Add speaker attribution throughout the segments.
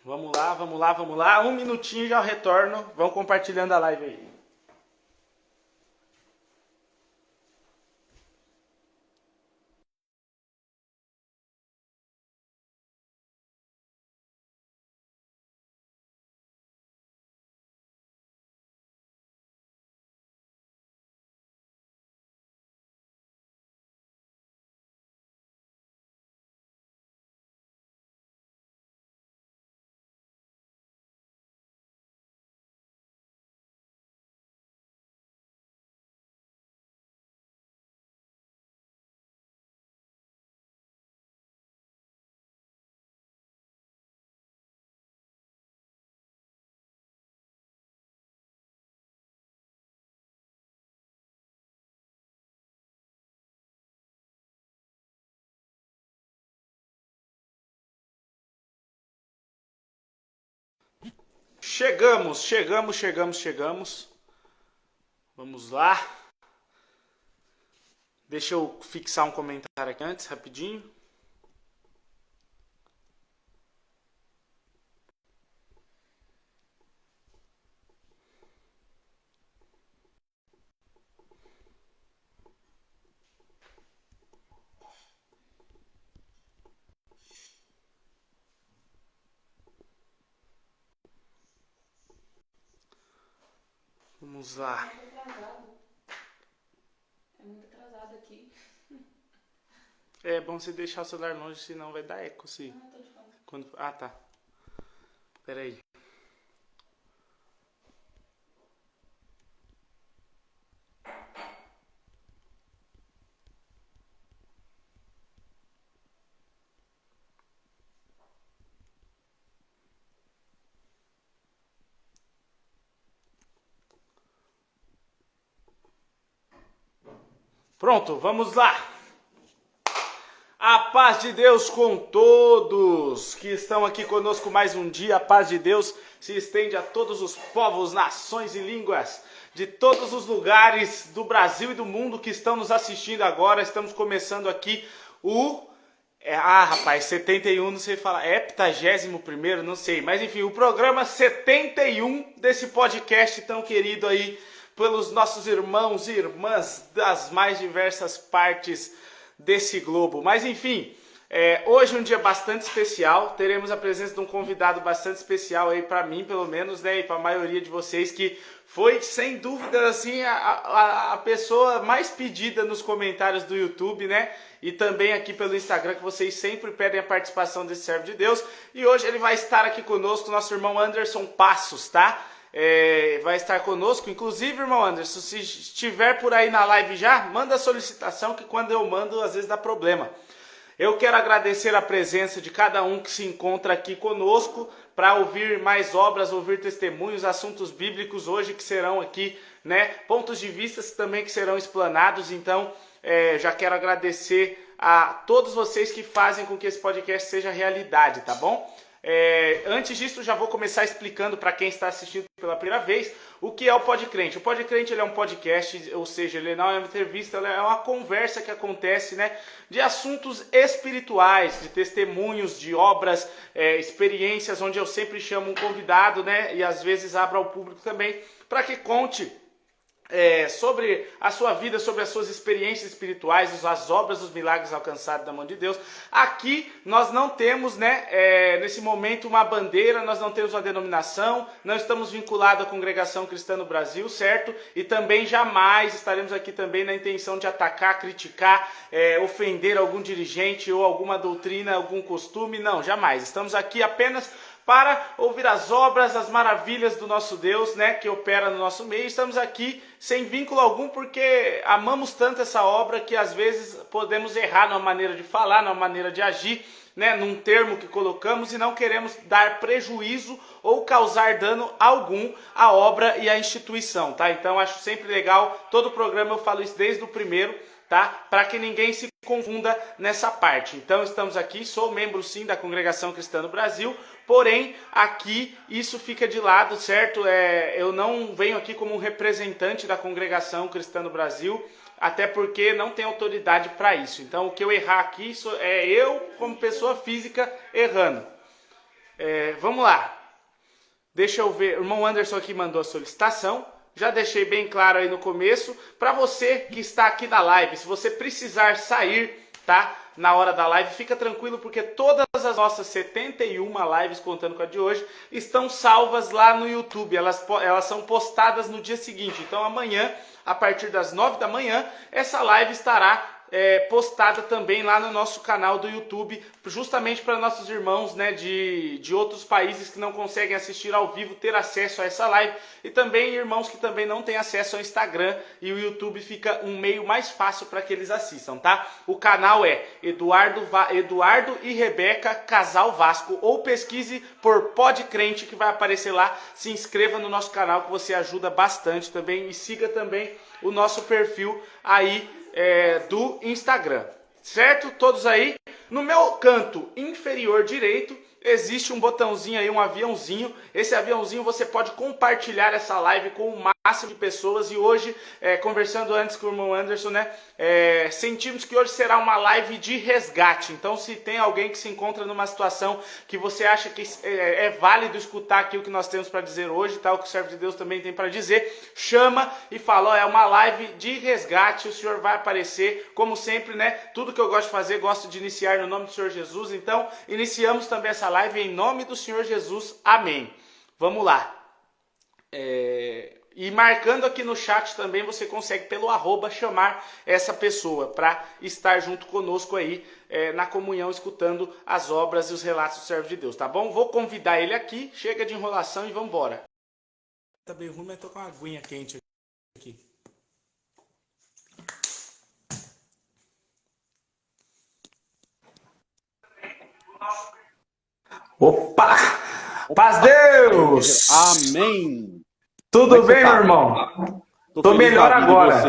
Speaker 1: Vamos lá, vamos lá, vamos lá. Um minutinho e já retorno. Vão compartilhando a live aí. Chegamos. Vamos lá. Deixa eu fixar um comentário aqui antes, rapidinho. Vamos lá.
Speaker 2: É muito atrasado aqui.
Speaker 1: É bom você deixar o celular longe, senão vai dar eco. Se...
Speaker 2: Ah, tô de fone.
Speaker 1: Ah, tá. Pera aí. Pronto, vamos lá. A paz de Deus com todos que estão aqui conosco mais um dia. A paz de Deus se estende a todos os povos, nações e línguas de todos os lugares do Brasil e do mundo que estão nos assistindo agora. Estamos começando aqui o... rapaz, 71, não sei falar, 71º, não sei. Mas enfim, o programa 71 desse podcast tão querido aí pelos nossos irmãos e irmãs das mais diversas partes desse globo. Mas enfim, hoje é um dia bastante especial. Teremos a presença de um convidado bastante especial aí para mim, pelo menos, né, e para a maioria de vocês, que foi sem dúvida assim a pessoa mais pedida nos comentários do YouTube, né? E também aqui pelo Instagram, que vocês sempre pedem a participação desse servo de Deus. E hoje ele vai estar aqui conosco, nosso irmão Anderson Passos, tá? Vai estar conosco, inclusive, irmão Anderson, se estiver por aí na live já, manda a solicitação, que quando eu mando às vezes dá problema. Eu quero agradecer a presença de cada um que se encontra aqui conosco para ouvir mais obras, ouvir testemunhos, assuntos bíblicos hoje que serão aqui, né, pontos de vista também que serão explanados. Então já quero agradecer a todos vocês que fazem com que esse podcast seja realidade, tá bom? Antes disso, já vou começar explicando para quem está assistindo pela primeira vez o que é o Podcrente. O Podcrente, ele é um podcast, ou seja, ele não é uma entrevista, ele é uma conversa que acontece, né, de assuntos espirituais, de testemunhos, de obras, experiências, onde eu sempre chamo um convidado, né, e às vezes abro ao público também, para que conte sobre a sua vida, sobre as suas experiências espirituais, as obras, os milagres alcançados da mão de Deus. Aqui nós não temos, né, nesse momento uma bandeira, nós não temos uma denominação, não estamos vinculados à Congregação Cristã no Brasil, certo? E também jamais estaremos aqui também na intenção de atacar, criticar, ofender algum dirigente ou alguma doutrina, algum costume, não, jamais. Estamos aqui apenas para ouvir as obras, as maravilhas do nosso Deus, né, que opera no nosso meio. Estamos aqui sem vínculo algum, porque amamos tanto essa obra que às vezes podemos errar na maneira de falar, na maneira de agir, né, num termo que colocamos, e não queremos dar prejuízo ou causar dano algum à obra e à instituição, tá? Então acho sempre legal, todo programa eu falo isso desde o primeiro, tá? Para que ninguém se confunda nessa parte. Então estamos aqui, sou membro sim da Congregação Cristã no Brasil, porém aqui isso fica de lado, certo? Eu não venho aqui como um representante da Congregação Cristã no Brasil, até porque não tem autoridade para isso. Então o que eu errar aqui é eu como pessoa física errando. Vamos lá. Deixa eu ver. O irmão Anderson aqui mandou a solicitação. Já deixei bem claro aí no começo. Para você que está aqui na live, se você precisar sair, tá? Na hora da live, fica tranquilo, porque todas as nossas 71 lives, contando com a de hoje, estão salvas lá no YouTube. Elas são postadas no dia seguinte. Então amanhã, a partir das 9 da manhã, essa live estará postada também lá no nosso canal do YouTube, justamente para nossos irmãos, né, de outros países que não conseguem assistir ao vivo ter acesso a essa live, e também irmãos que também não têm acesso ao Instagram, e o YouTube fica um meio mais fácil para que eles assistam, tá? O canal é Eduardo e Rebeca Casal Vasco, ou pesquise por Pod Crente que vai aparecer lá. Se inscreva no nosso canal que você ajuda bastante também, e siga também o nosso perfil aí do Instagram, certo? Todos aí. No meu canto inferior direito existe um botãozinho aí, um aviãozinho. Esse aviãozinho você pode compartilhar essa live com o máximo de pessoas. E hoje, conversando antes com o irmão Anderson, né, sentimos que hoje será uma live de resgate. Então, se tem alguém que se encontra numa situação que você acha que é válido escutar aqui o que nós temos para dizer hoje, tal, o que o servo de Deus também tem para dizer, chama e fala, é uma live de resgate, o Senhor vai aparecer, como sempre, né? Tudo que eu gosto de fazer, gosto de iniciar no nome do Senhor Jesus. Então, iniciamos também essa live em nome do Senhor Jesus. Amém. Vamos lá. E marcando aqui no chat também, você consegue pelo @ chamar essa pessoa para estar junto conosco aí na comunhão, escutando as obras e os relatos do servo de Deus, tá bom? Vou convidar ele aqui, chega de enrolação e vamos embora. Tá bem ruim, mas tô com uma aguinha quente aqui. Opa! Paz Deus!
Speaker 3: Amém!
Speaker 1: Tudo bem, meu irmão? Tô melhor agora.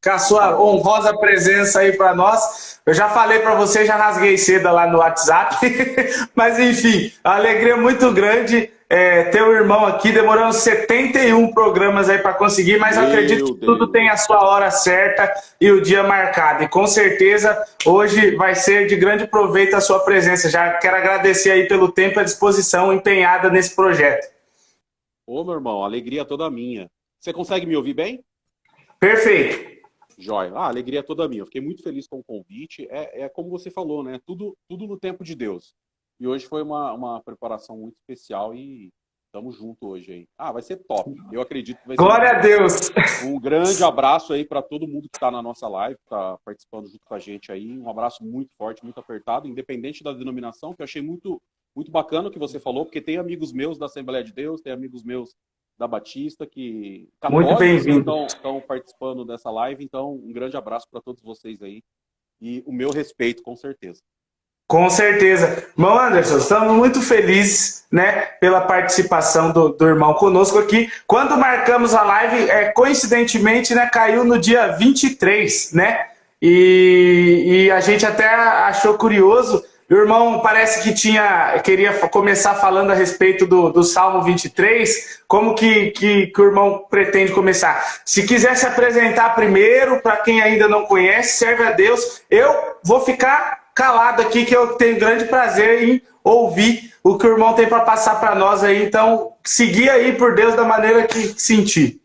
Speaker 1: Com a sua honrosa presença aí para nós. Eu já falei para você, já rasguei seda lá no WhatsApp. Mas enfim, a alegria é muito grande ter o irmão aqui. Demoramos 71 programas aí para conseguir, mas acredito que tudo tem a sua hora certa e o dia marcado. E com certeza hoje vai ser de grande proveito a sua presença. Já quero agradecer aí pelo tempo e a disposição empenhada nesse projeto.
Speaker 3: Ô, meu irmão, a alegria é toda minha. Você consegue me ouvir bem?
Speaker 1: Perfeito.
Speaker 3: Jóia. A alegria é toda minha. Eu fiquei muito feliz com o convite. É como você falou, né? Tudo no tempo de Deus. E hoje foi uma preparação muito especial e estamos juntos hoje aí. Vai ser top. Eu acredito que vai ser.
Speaker 1: Glória a Deus!
Speaker 3: Um grande abraço aí para todo mundo que está na nossa live, que está participando junto com a gente aí. Um abraço muito forte, muito apertado, independente da denominação, que eu achei muito bacana o que você falou, porque tem amigos meus da Assembleia de Deus, tem amigos meus da Batista que estão participando dessa live. Então, um grande abraço para todos vocês aí e o meu respeito, com certeza.
Speaker 1: Com certeza. Irmão Anderson, estamos muito felizes, né, pela participação do irmão conosco aqui. Quando marcamos a live, coincidentemente, né, caiu no dia 23, né? E a gente até achou curioso. O irmão parece que queria começar falando a respeito do Salmo 23. Como que o irmão pretende começar? Se quiser se apresentar primeiro, para quem ainda não conhece, serve a Deus. Eu vou ficar calado aqui, que eu tenho grande prazer em ouvir o que o irmão tem para passar para nós aí. Então, seguir aí por Deus da maneira que sentir.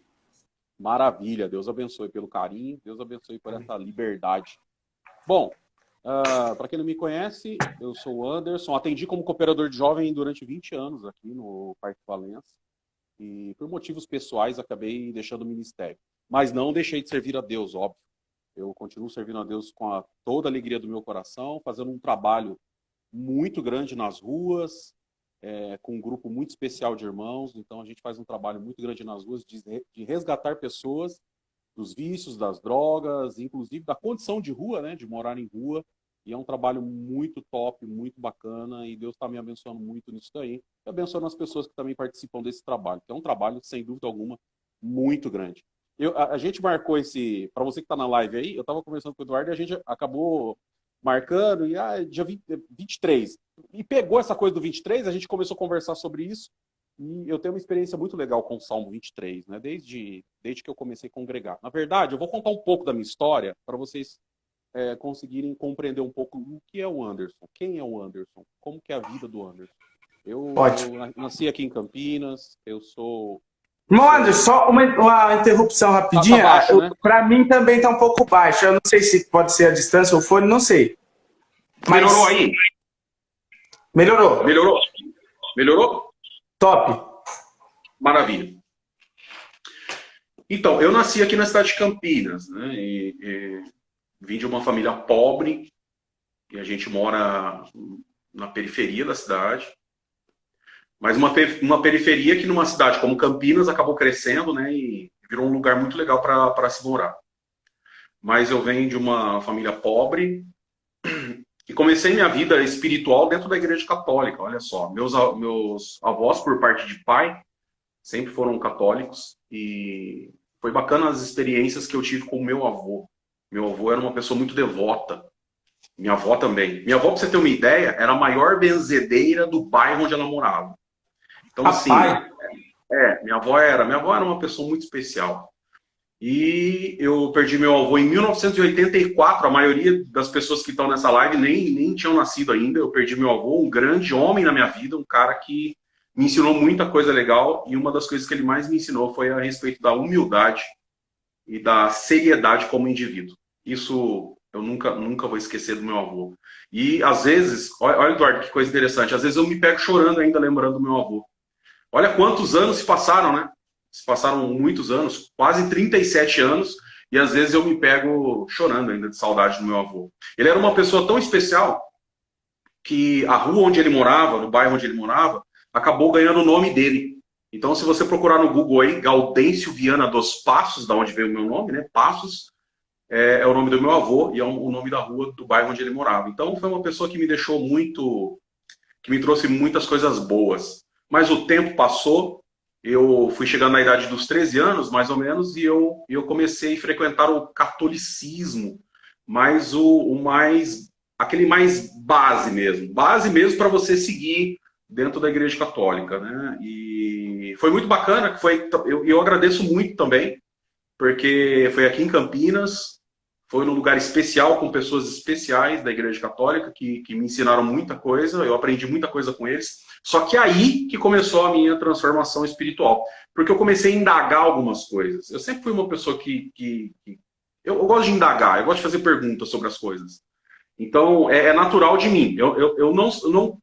Speaker 3: Maravilha. Deus abençoe pelo carinho. Deus abençoe por essa liberdade. Bom, para quem não me conhece, eu sou o Anderson, atendi como cooperador de jovem durante 20 anos aqui no Parque Valença e por motivos pessoais acabei deixando o ministério. Mas não deixei de servir a Deus, óbvio. Eu continuo servindo a Deus com toda a alegria do meu coração, fazendo um trabalho muito grande nas ruas, com um grupo muito especial de irmãos. Então a gente faz um trabalho muito grande nas ruas de resgatar pessoas dos vícios, das drogas, inclusive da condição de rua, né, de morar em rua. E é um trabalho muito top, muito bacana, e Deus está me abençoando muito nisso daí. E abençoando as pessoas que também participam desse trabalho, que é um trabalho, sem dúvida alguma, muito grande. A gente marcou para você que está na live aí, eu estava conversando com o Eduardo e a gente acabou marcando, e dia 23. E pegou essa coisa do 23, a gente começou a conversar sobre isso. E eu tenho uma experiência muito legal com o Salmo 23, né? Desde que eu comecei a congregar. Na verdade, eu vou contar um pouco da minha história para vocês conseguirem compreender um pouco o que é o Anderson. Quem é o Anderson? Como que é a vida do Anderson?
Speaker 1: Pode.
Speaker 3: Eu nasci aqui em Campinas, eu sou...
Speaker 1: Mano, só uma interrupção rapidinha.
Speaker 3: Tá baixo, né?
Speaker 1: Para mim também tá um pouco baixo. Eu não sei se pode ser a distância ou o fone, não sei. Mas...
Speaker 3: Melhorou aí?
Speaker 1: Melhorou.
Speaker 3: Melhorou? Melhorou?
Speaker 1: Top.
Speaker 3: Maravilha. Então, eu nasci aqui na cidade de Campinas, né? E vim de uma família pobre, e a gente mora na periferia da cidade. Mas uma periferia que numa cidade como Campinas acabou crescendo, né? E virou um lugar muito legal para se morar. Mas eu venho de uma família pobre e comecei minha vida espiritual dentro da igreja católica. Olha só, meus avós, por parte de pai, sempre foram católicos. E foi bacana as experiências que eu tive com o meu avô. Meu avô era uma pessoa muito devota. Minha avó também. Minha avó, para você ter uma ideia, era a maior benzedeira do bairro onde ela morava. Então, assim, minha avó era uma pessoa muito especial. E eu perdi meu avô em 1984. A maioria das pessoas que estão nessa live nem tinham nascido ainda. Eu perdi meu avô, um grande homem na minha vida, um cara que me ensinou muita coisa legal. E uma das coisas que ele mais me ensinou foi a respeito da humildade e da seriedade como indivíduo. Isso eu nunca vou esquecer do meu avô. E às vezes, olha, Eduardo, que coisa interessante, às vezes eu me pego chorando ainda lembrando do meu avô. Olha quantos anos se passaram, né? Se passaram muitos anos, quase 37 anos, e às vezes eu me pego chorando ainda de saudade do meu avô. Ele era uma pessoa tão especial que a rua onde ele morava, no bairro onde ele morava, acabou ganhando o nome dele. Então, se você procurar no Google aí, Gaudêncio Viana dos Passos, da onde veio o meu nome, né? Passos, é o nome do meu avô e é o nome da rua do bairro onde ele morava. Então, foi uma pessoa que me deixou muito, que me trouxe muitas coisas boas. Mas o tempo passou, eu fui chegando na idade dos 13 anos, mais ou menos, e eu comecei a frequentar o catolicismo, mas aquele mais base mesmo para você seguir dentro da igreja católica, né? E foi muito bacana, eu agradeço muito também, porque foi aqui em Campinas, foi num lugar especial, com pessoas especiais da igreja católica, que me ensinaram muita coisa, eu aprendi muita coisa com eles. Só que aí que começou a minha transformação espiritual. Porque eu comecei a indagar algumas coisas. Eu sempre fui uma pessoa eu gosto de indagar, eu gosto de fazer perguntas sobre as coisas. Então, é natural de mim. Eu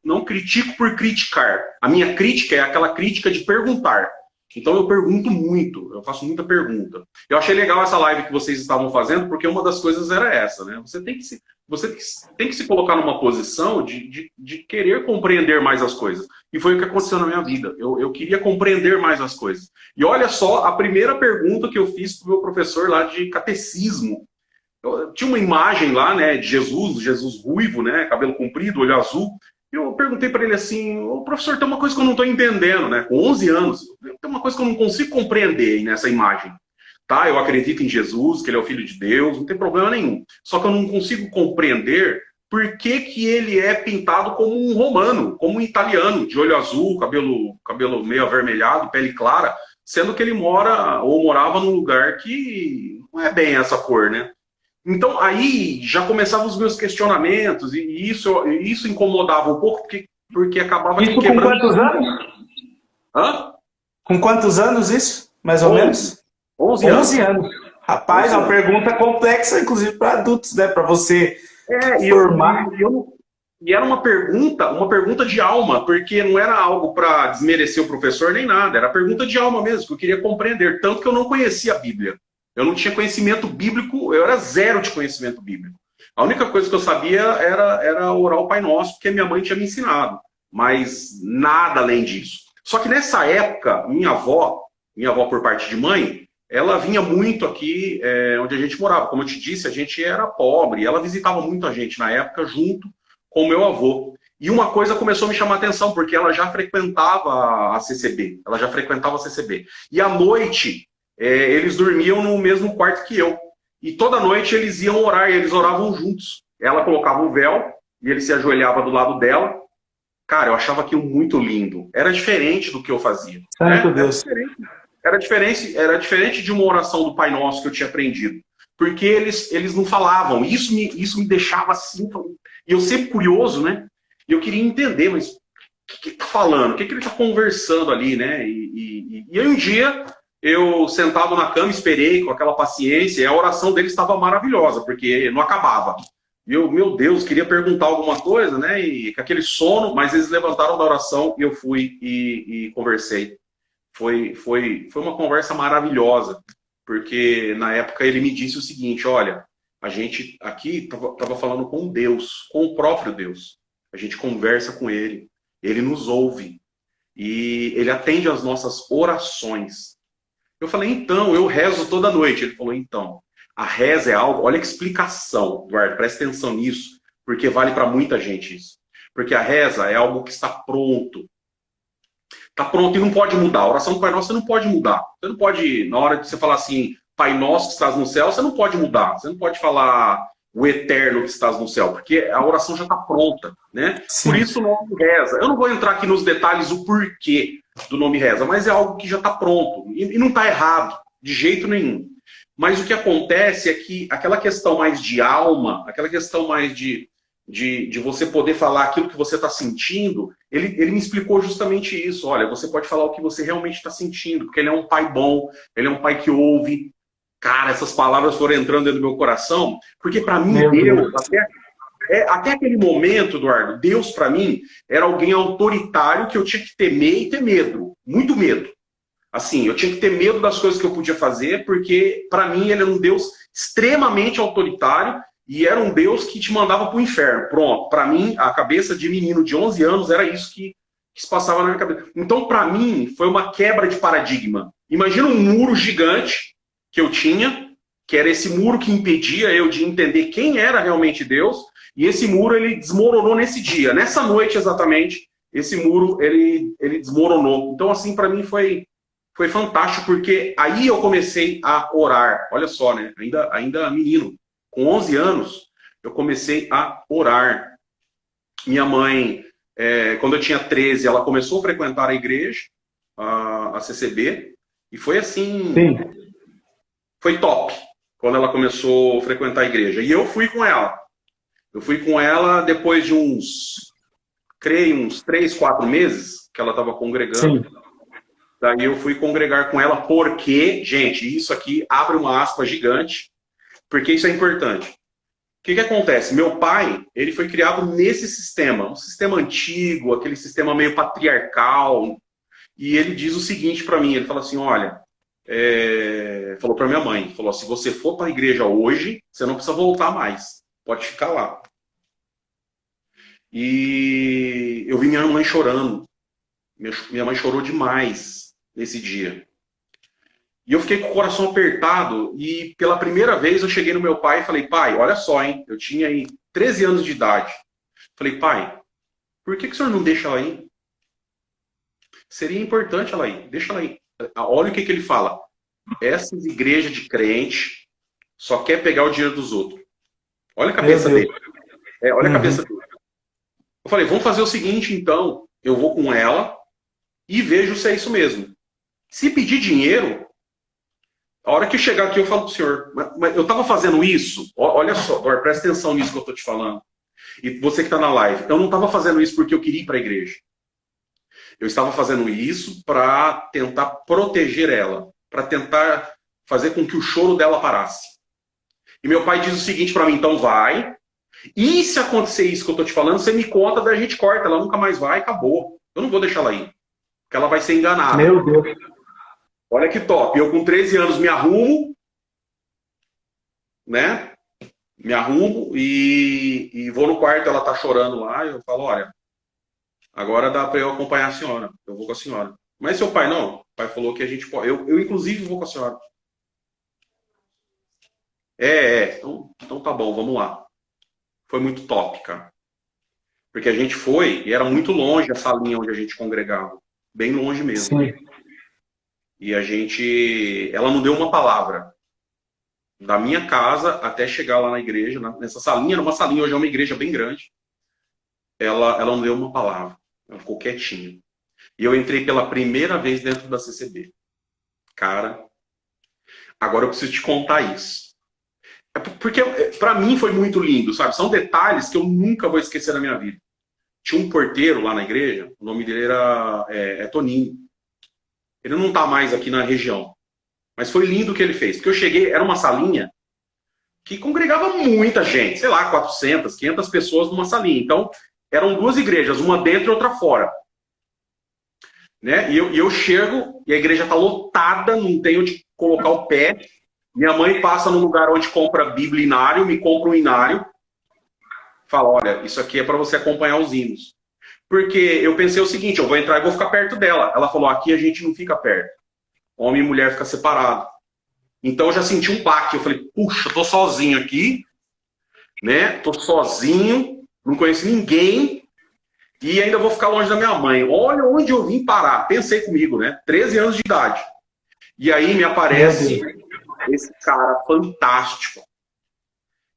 Speaker 3: não critico por criticar. A minha crítica é aquela crítica de perguntar. Então, eu pergunto muito, eu faço muita pergunta. Eu achei legal essa live que vocês estavam fazendo, porque uma das coisas era essa, né? Você tem que se colocar numa posição de querer compreender mais as coisas. E foi o que aconteceu na minha vida. Eu queria compreender mais as coisas. E olha só, a primeira pergunta que eu fiz para o meu professor lá de catecismo. Eu tinha uma imagem lá, né, de Jesus ruivo, né, cabelo comprido, olho azul. Eu perguntei para ele assim, ô professor, tem uma coisa que eu não estou entendendo, né? Com 11 anos, tem uma coisa que eu não consigo compreender aí nessa imagem. Tá, eu acredito em Jesus, que ele é o Filho de Deus, não tem problema nenhum. Só que eu não consigo compreender por que ele é pintado como um romano, como um italiano, de olho azul, cabelo meio avermelhado, pele clara, sendo que ele morava num lugar que não é bem essa cor, né? Então, aí já começavam os meus questionamentos, e isso incomodava um pouco, porque acabava
Speaker 1: isso
Speaker 3: quebrando...
Speaker 1: Com quantos anos?
Speaker 3: Hã?
Speaker 1: Com quantos anos isso, mais ou menos?
Speaker 3: 11 anos.
Speaker 1: 11 anos. Rapaz, é uma pergunta complexa, inclusive para adultos, né? Para você formar.
Speaker 3: E era uma pergunta de alma, porque não era algo para desmerecer o professor nem nada, era pergunta de alma mesmo, que eu queria compreender, tanto que eu não conhecia a Bíblia. Eu não tinha conhecimento bíblico, eu era zero de conhecimento bíblico. A única coisa que eu sabia era orar o Pai Nosso, porque minha mãe tinha me ensinado. Mas nada além disso. Só que nessa época, minha avó por parte de mãe, ela vinha muito aqui onde a gente morava. Como eu te disse, a gente era pobre. Ela visitava muito a gente na época, junto com o meu avô. E uma coisa começou a me chamar a atenção, porque ela já frequentava a CCB. E à noite... eles dormiam no mesmo quarto que eu. E toda noite eles iam orar, e eles oravam juntos. Ela colocava um véu, e ele se ajoelhava do lado dela. Cara, eu achava aquilo muito lindo. Era diferente do que eu fazia.
Speaker 1: Santo Deus.
Speaker 3: Era diferente de uma oração do Pai Nosso que eu tinha aprendido. Porque eles não falavam. Isso me deixava assim. E eu sempre curioso, né? E eu queria entender, mas que ele tá falando? O que ele tá conversando ali, né? E aí um dia, eu sentado na cama, esperei com aquela paciência, e a oração dele estava maravilhosa, porque não acabava. E eu, meu Deus, queria perguntar alguma coisa, né? E com aquele sono, mas eles levantaram da oração e eu fui e conversei. Foi uma conversa maravilhosa, porque na época ele me disse o seguinte: olha, a gente aqui estava falando com Deus, com o próprio Deus. A gente conversa com ele, ele nos ouve e ele atende às nossas orações. Eu falei, então, eu rezo toda noite. Ele falou, então, a reza é algo, olha que explicação, Eduardo, presta atenção nisso, porque vale para muita gente isso. Porque a reza é algo que está pronto. Está pronto e não pode mudar. A oração do Pai Nosso você não pode mudar. Você não pode, na hora de você falar assim, Pai Nosso que estás no céu, você não pode mudar. Você não pode falar o eterno que estás no céu, porque a oração já está pronta, né?
Speaker 4: Sim.
Speaker 3: Por isso o nome reza. Eu não vou entrar aqui nos detalhes o porquê do nome reza, mas é algo que já está pronto. E não está errado, de jeito nenhum. Mas o que acontece é que aquela questão mais de alma, aquela questão mais de você poder falar aquilo que você está sentindo, ele me explicou justamente isso. Olha, você pode falar o que você realmente está sentindo, porque ele é um pai bom, ele é um pai que ouve. Cara, essas palavras foram entrando dentro do meu coração, porque para mim, Deus, até aquele momento, Eduardo, Deus para mim era alguém autoritário que eu tinha que temer e ter medo, muito medo. Assim, eu tinha que ter medo das coisas que eu podia fazer, porque para mim ele era um Deus extremamente autoritário e era um Deus que te mandava para o inferno. Pronto, para mim, a cabeça de menino de 11 anos era isso que se passava na minha cabeça. Então, para mim, foi uma quebra de paradigma. Imagina um muro gigante que eu tinha, que era esse muro que impedia eu de entender quem era realmente Deus, e esse muro ele desmoronou nesse dia, nessa noite exatamente, esse muro ele desmoronou. Então assim, para mim foi fantástico, porque aí eu comecei a orar. Olha só, né? Ainda menino, com 11 anos, eu comecei a orar. Minha mãe, quando eu tinha 13, ela começou a frequentar a igreja, a CCB, e foi assim...
Speaker 4: Sim.
Speaker 3: Foi top, quando ela começou a frequentar a igreja. E eu fui com ela. Eu fui com ela depois de uns 3, 4 meses que ela estava congregando.
Speaker 4: Sim.
Speaker 3: Daí eu fui congregar com ela porque, gente, isso aqui abre uma aspa gigante, porque isso é importante. O que acontece? Meu pai, ele foi criado nesse sistema, um sistema antigo, aquele sistema meio patriarcal. E ele diz o seguinte para mim, ele fala assim, olha... falou para minha mãe, falou, se você for para a igreja hoje, você não precisa voltar mais, pode ficar lá. E eu vi minha mãe chorando, minha mãe chorou demais nesse dia. E eu fiquei com o coração apertado, e pela primeira vez eu cheguei no meu pai e falei, pai, olha só, hein, eu tinha aí 13 anos de idade. Falei, pai, por que o senhor não deixa ela ir? Seria importante ela ir, deixa ela ir. Olha o que ele fala. Essas igrejas de crente só quer pegar o dinheiro dos outros. Olha a cabeça dele. Olha a cabeça dele. Eu falei, vamos fazer o seguinte, então. Eu vou com ela e vejo se é isso mesmo. Se pedir dinheiro, a hora que eu chegar aqui eu falo pro senhor, mas eu estava fazendo isso, olha só, Dor, presta atenção nisso que eu estou te falando. E você que está na live, eu não estava fazendo isso porque eu queria ir para a igreja. Eu estava fazendo isso para tentar proteger ela, para tentar fazer com que o choro dela parasse. E meu pai diz o seguinte para mim, então vai, e se acontecer isso que eu estou te falando, você me conta, daí a gente corta, ela nunca mais vai, acabou. Eu não vou deixar ela ir, porque ela vai ser enganada.
Speaker 4: Meu Deus.
Speaker 3: Olha que top, eu com 13 anos me arrumo, né? Me arrumo e vou no quarto, ela tá chorando lá, e eu falo, olha... Agora dá para eu acompanhar a senhora. Eu vou com a senhora. Mas seu pai não. O pai falou que a gente pode. Eu inclusive, vou com a senhora. Então tá bom, vamos lá. Foi muito top, cara. Porque a gente foi e era muito longe a salinha onde a gente congregava. Bem longe mesmo.
Speaker 4: Sim.
Speaker 3: E a gente... Ela não deu uma palavra. Da minha casa até chegar lá na igreja, nessa salinha, era uma salinha, hoje é uma igreja bem grande. Ela não deu uma palavra. Ela ficou quietinha. E eu entrei pela primeira vez dentro da CCB. Cara, agora eu preciso te contar isso. Porque para mim foi muito lindo, sabe? São detalhes que eu nunca vou esquecer na minha vida. tinha um porteiro lá na igreja, o nome dele era Toninho. Ele não tá mais aqui na região. Mas foi lindo o que ele fez. Porque eu cheguei, era uma salinha que congregava muita gente. Sei lá, 400, 500 pessoas numa salinha. Então, eram duas igrejas, uma dentro e outra fora. Né? E eu chego e a igreja está lotada, não tem onde colocar o pé. Minha mãe passa no lugar onde compra Bíblia e inário, me compra um inário. Fala, olha, isso aqui é para você acompanhar os hinos. Porque eu pensei o seguinte, eu vou entrar e vou ficar perto dela. Ela falou, aqui a gente não fica perto. Homem e mulher fica separado. Então eu já senti um baque. Eu falei, puxa, tô sozinho aqui, né? Tô sozinho, não conheço ninguém e ainda vou ficar longe da minha mãe. Olha onde eu vim parar. Pensei comigo, né? 13 anos de idade. E aí me aparece esse cara fantástico.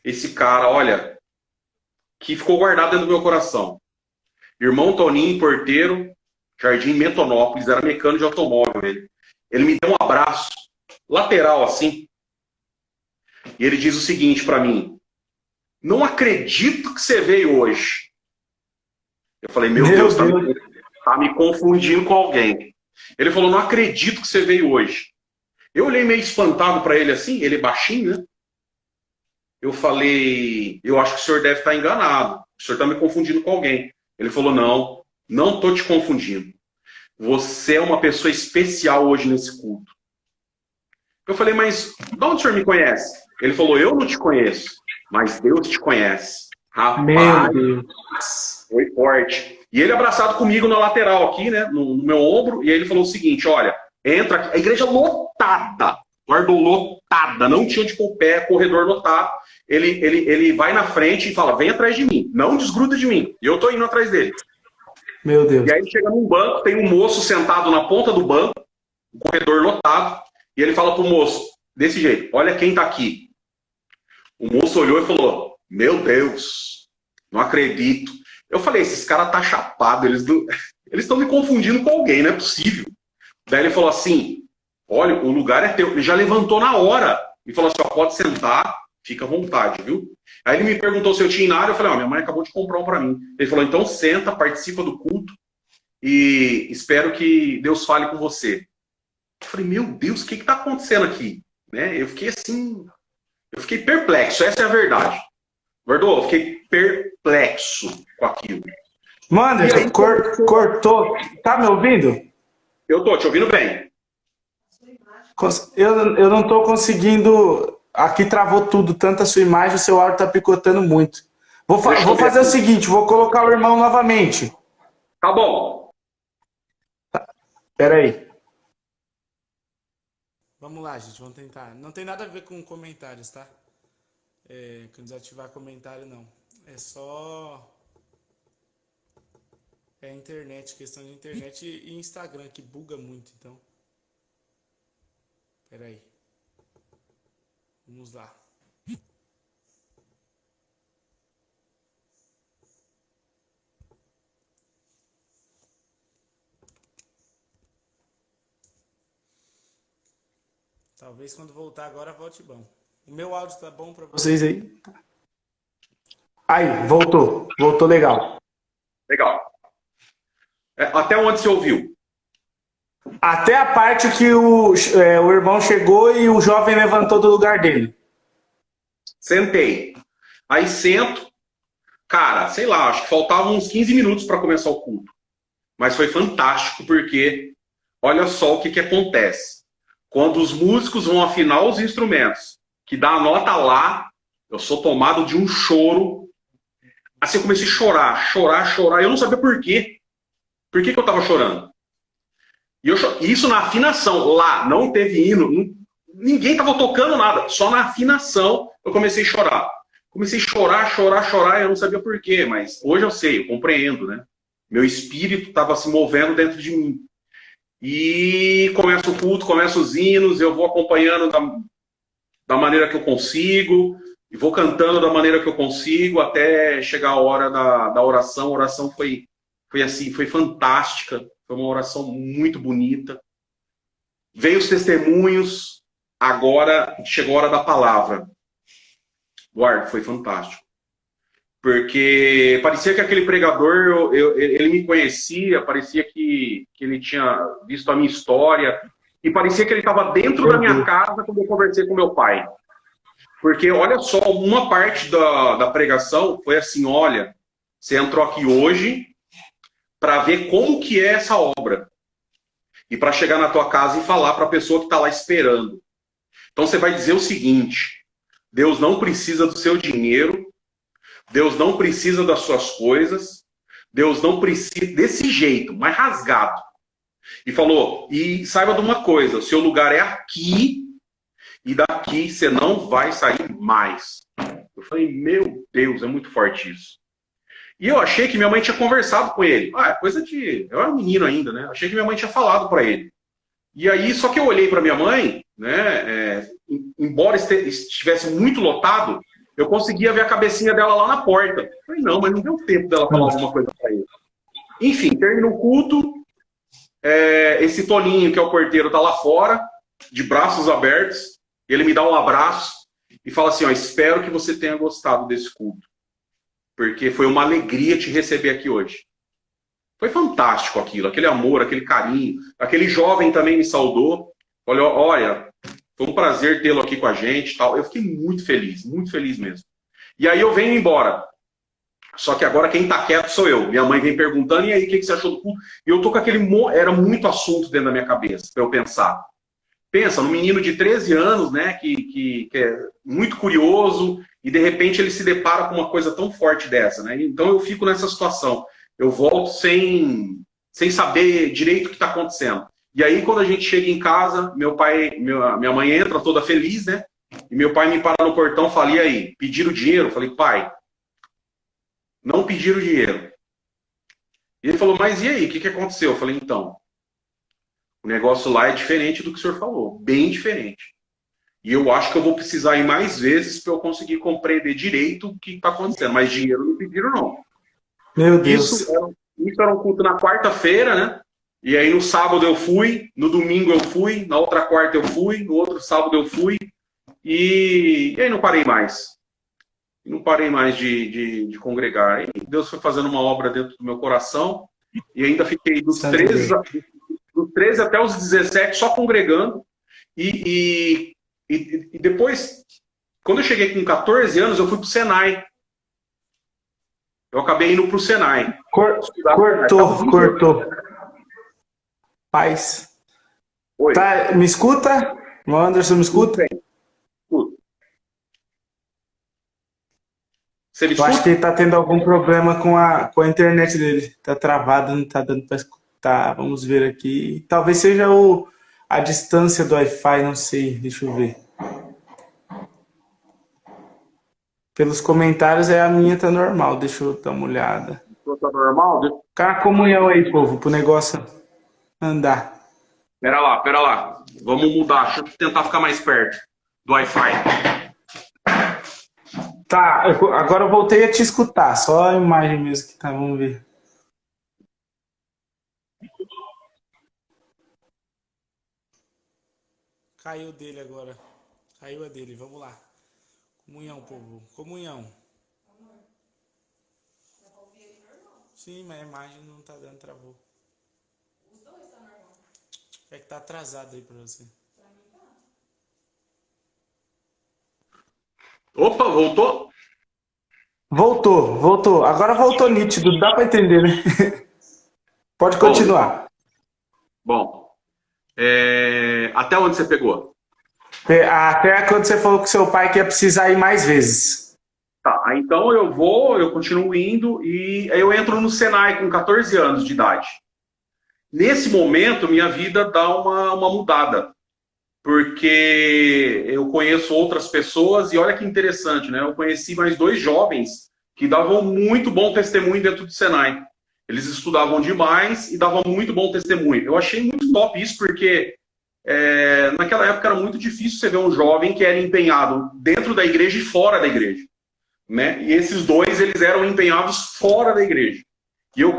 Speaker 3: Esse cara, olha, que ficou guardado dentro do meu coração. Irmão Toninho, porteiro, Jardim Metonópolis, era mecânico de automóvel ele. Ele me deu um abraço, lateral assim, e ele diz o seguinte para mim, não acredito que você veio hoje. Eu falei, meu Deus, tá me confundindo com alguém. Ele falou, não acredito que você veio hoje. Eu olhei meio espantado para ele assim, ele é baixinho, né? Eu falei, eu acho que o senhor deve estar enganado, o senhor está me confundindo com alguém. Ele falou, não estou te confundindo. Você é uma pessoa especial hoje nesse culto. Eu falei, mas de onde o senhor me conhece? Ele falou, eu não te conheço, mas Deus te conhece. Rapaz, foi forte. E ele abraçado comigo na lateral aqui, né, no meu ombro, e aí ele falou o seguinte, olha, entra aqui, a igreja lotada, guardou lotada, não tinha onde pôr o pé, corredor lotado. Ele vai na frente e fala, vem atrás de mim, não desgruda de mim. E eu tô indo atrás dele.
Speaker 4: Meu Deus.
Speaker 3: E aí ele chega num banco, tem um moço sentado na ponta do banco, um corredor lotado, e ele fala pro moço, desse jeito, olha quem tá aqui. O moço olhou e falou, meu Deus, não acredito. Eu falei, esses caras tá chapado, eles estão me confundindo com alguém, não é possível. Daí ele falou assim, olha, o lugar é teu. Ele já levantou na hora e falou assim, ó, pode sentar, fica à vontade, viu? Aí ele me perguntou se eu tinha inário, eu falei, ó, minha mãe acabou de comprar um para mim. Ele falou, então senta, participa do culto e espero que Deus fale com você. Eu falei, meu Deus, o que está acontecendo aqui? Né? Eu fiquei assim, eu fiquei perplexo, essa é a verdade. Gordô, eu fiquei perplexo com aquilo.
Speaker 4: Mano, aí, cortou. Tá me ouvindo?
Speaker 3: Eu tô te ouvindo bem.
Speaker 4: Eu não tô conseguindo. Aqui travou tudo, tanto a sua imagem, o seu áudio tá picotando muito. Vou fazer o seguinte, vou colocar o irmão novamente.
Speaker 3: Tá bom.
Speaker 4: Pera aí.
Speaker 1: Vamos lá, gente, vamos tentar. Não tem nada a ver com comentários, tá? Quando desativar comentário, não. É só... É internet, questão de internet e Instagram, que buga muito, então. Pera aí. Vamos lá. Talvez quando voltar agora volte bom. O meu áudio tá bom para
Speaker 4: vocês aí? Aí, voltou. Voltou legal.
Speaker 3: Legal. Até onde você ouviu?
Speaker 4: Até a parte que o irmão chegou e o jovem levantou do lugar dele.
Speaker 3: Sentei. Aí sento. Cara, sei lá, acho que faltavam uns 15 minutos para começar o culto. Mas foi fantástico, porque olha só o que acontece. Quando os músicos vão afinar os instrumentos, que dá a nota lá, eu sou tomado de um choro. Assim, eu comecei a chorar. Eu não sabia por quê. Por que eu tava chorando? E isso na afinação. Lá, não teve hino. Ninguém tava tocando nada. Só na afinação eu comecei a chorar. Comecei a chorar. Eu não sabia por quê, mas hoje eu sei, eu compreendo, né? Meu espírito estava se movendo dentro de mim. E começa o culto, começa os hinos, eu vou acompanhando da maneira que eu consigo, e vou cantando da maneira que eu consigo, até chegar a hora da oração. A oração foi assim, foi fantástica, foi uma oração muito bonita. Veio os testemunhos, agora chegou a hora da palavra. Eduardo, foi fantástico. Porque parecia que aquele pregador, ele me conhecia, parecia que ele tinha visto a minha história, e parecia que ele estava dentro da minha casa quando eu conversei com meu pai. Porque, olha só, uma parte da pregação foi assim, olha, você entrou aqui hoje para ver como que é essa obra. E para chegar na tua casa e falar para a pessoa que está lá esperando. Então você vai dizer o seguinte, Deus não precisa do seu dinheiro, Deus não precisa das suas coisas, Deus não precisa desse jeito, mas rasgado. E falou, e saiba de uma coisa, o seu lugar é aqui, e daqui você não vai sair mais. Eu falei, meu Deus, é muito forte isso. E eu achei que minha mãe tinha conversado com ele. É coisa de... Eu era um menino ainda, né? Achei que minha mãe tinha falado para ele. E aí, só que eu olhei para minha mãe, né? Embora estivesse muito lotado, eu conseguia ver a cabecinha dela lá na porta. Eu falei, não, mas não deu tempo dela falar alguma coisa para ele. Enfim, terminou o culto. Esse Toninho, que é o porteiro, tá lá fora, de braços abertos. Ele me dá um abraço e fala assim, ó, espero que você tenha gostado desse culto. Porque foi uma alegria te receber aqui hoje. Foi fantástico aquilo, aquele amor, aquele carinho. Aquele jovem também me saudou. Olha, foi um prazer tê-lo aqui com a gente. Tal. Eu fiquei muito feliz mesmo. E aí eu venho embora. Só que agora quem tá quieto sou eu. Minha mãe vem perguntando, e aí, o que você achou do culto? E eu tô com aquele... Era muito assunto dentro da minha cabeça, para eu pensar. Pensa, num menino de 13 anos, né, que é muito curioso, e de repente ele se depara com uma coisa tão forte dessa, né? Então eu fico nessa situação. Eu volto sem saber direito o que está acontecendo. E aí quando a gente chega em casa, minha mãe entra toda feliz, né? E meu pai me para no portão e fala, e aí, pediram dinheiro? Eu falei, pai, não pediram dinheiro. E ele falou, mas e aí, o que aconteceu? Eu falei, então, o negócio lá é diferente do que o senhor falou, bem diferente. E eu acho que eu vou precisar ir mais vezes para eu conseguir compreender direito o que está acontecendo. Mas dinheiro não pediram, não.
Speaker 4: Meu Deus.
Speaker 3: Isso era um culto na quarta-feira, né? E aí no sábado eu fui, no domingo eu fui, na outra quarta eu fui, no outro sábado eu fui. E aí não parei mais. Não parei mais de congregar. E Deus foi fazendo uma obra dentro do meu coração. E ainda fiquei dos 13 até os 17 só congregando. E depois, quando eu cheguei com 14 anos, eu fui para o Senai. Eu acabei indo para o Senai.
Speaker 4: Cortou. Paz.
Speaker 3: Oi.
Speaker 4: Tá, me escuta? O Anderson me escuta?
Speaker 3: Escuto. Você me
Speaker 4: Eu
Speaker 3: escuta?
Speaker 4: acho que ele tá tendo algum problema com a internet dele. Tá travado, não tá dando para escutar. Vamos ver aqui. Talvez seja a distância do Wi-Fi, não sei. Deixa eu ver. Pelos comentários, a minha tá normal. Deixa eu dar uma olhada.
Speaker 3: Tá normal?
Speaker 4: Cara, comunhão aí, povo, pro negócio andar.
Speaker 3: Pera lá. Vamos mudar. Deixa eu tentar ficar mais perto do Wi-Fi.
Speaker 4: Tá, agora eu voltei a te escutar. Só a imagem mesmo que tá, vamos ver. Caiu dele agora. Caiu a dele, vamos lá. Comunhão, povo. Comunhão. Sim, mas a imagem não tá dando, travou.
Speaker 2: Os dois tá normal.
Speaker 4: É que tá atrasado aí pra você.
Speaker 2: Pra mim tá.
Speaker 3: Opa, voltou?
Speaker 4: Voltou. Agora voltou nítido, dá pra entender, né? Pode continuar.
Speaker 3: Bom. Até onde você pegou?
Speaker 4: Até quando você falou com seu pai que ia precisar ir mais vezes.
Speaker 3: Tá, então eu continuo indo e aí eu entro no Senai com 14 anos de idade. Nesse momento, minha vida dá uma mudada. Porque eu conheço outras pessoas e olha que interessante, né? Eu conheci mais 2 jovens que davam muito bom testemunho dentro do Senai. Eles estudavam demais e davam muito bom testemunho. Eu achei muito top isso porque naquela época era muito difícil você ver um jovem que era empenhado dentro da igreja e fora da igreja. Né? E esses 2, eles eram empenhados fora da igreja. E eu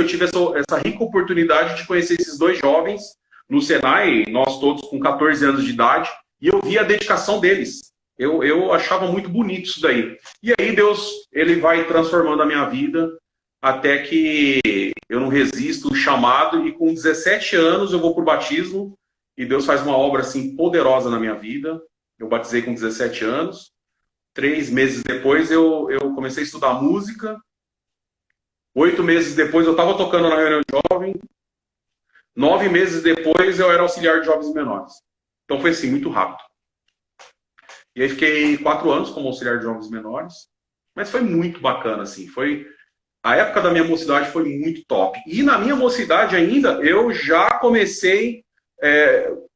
Speaker 3: tive essa rica oportunidade de conhecer esses 2 jovens no Senai, nós todos com 14 anos de idade, e eu vi a dedicação deles. Eu achava muito bonito isso daí. E aí Deus, ele vai transformando a minha vida até que eu não resisto o chamado e com 17 anos eu vou pro batismo e Deus faz uma obra assim poderosa na minha vida. Eu batizei com 17 anos. 3 meses depois eu comecei a estudar música. 8 meses depois eu estava tocando na reunião jovem. 9 meses depois eu era auxiliar de jovens menores. Então foi assim, muito rápido. E aí fiquei 4 anos como auxiliar de jovens menores. Mas foi muito bacana, assim. A época da minha mocidade foi muito top. E na minha mocidade ainda, eu já comecei...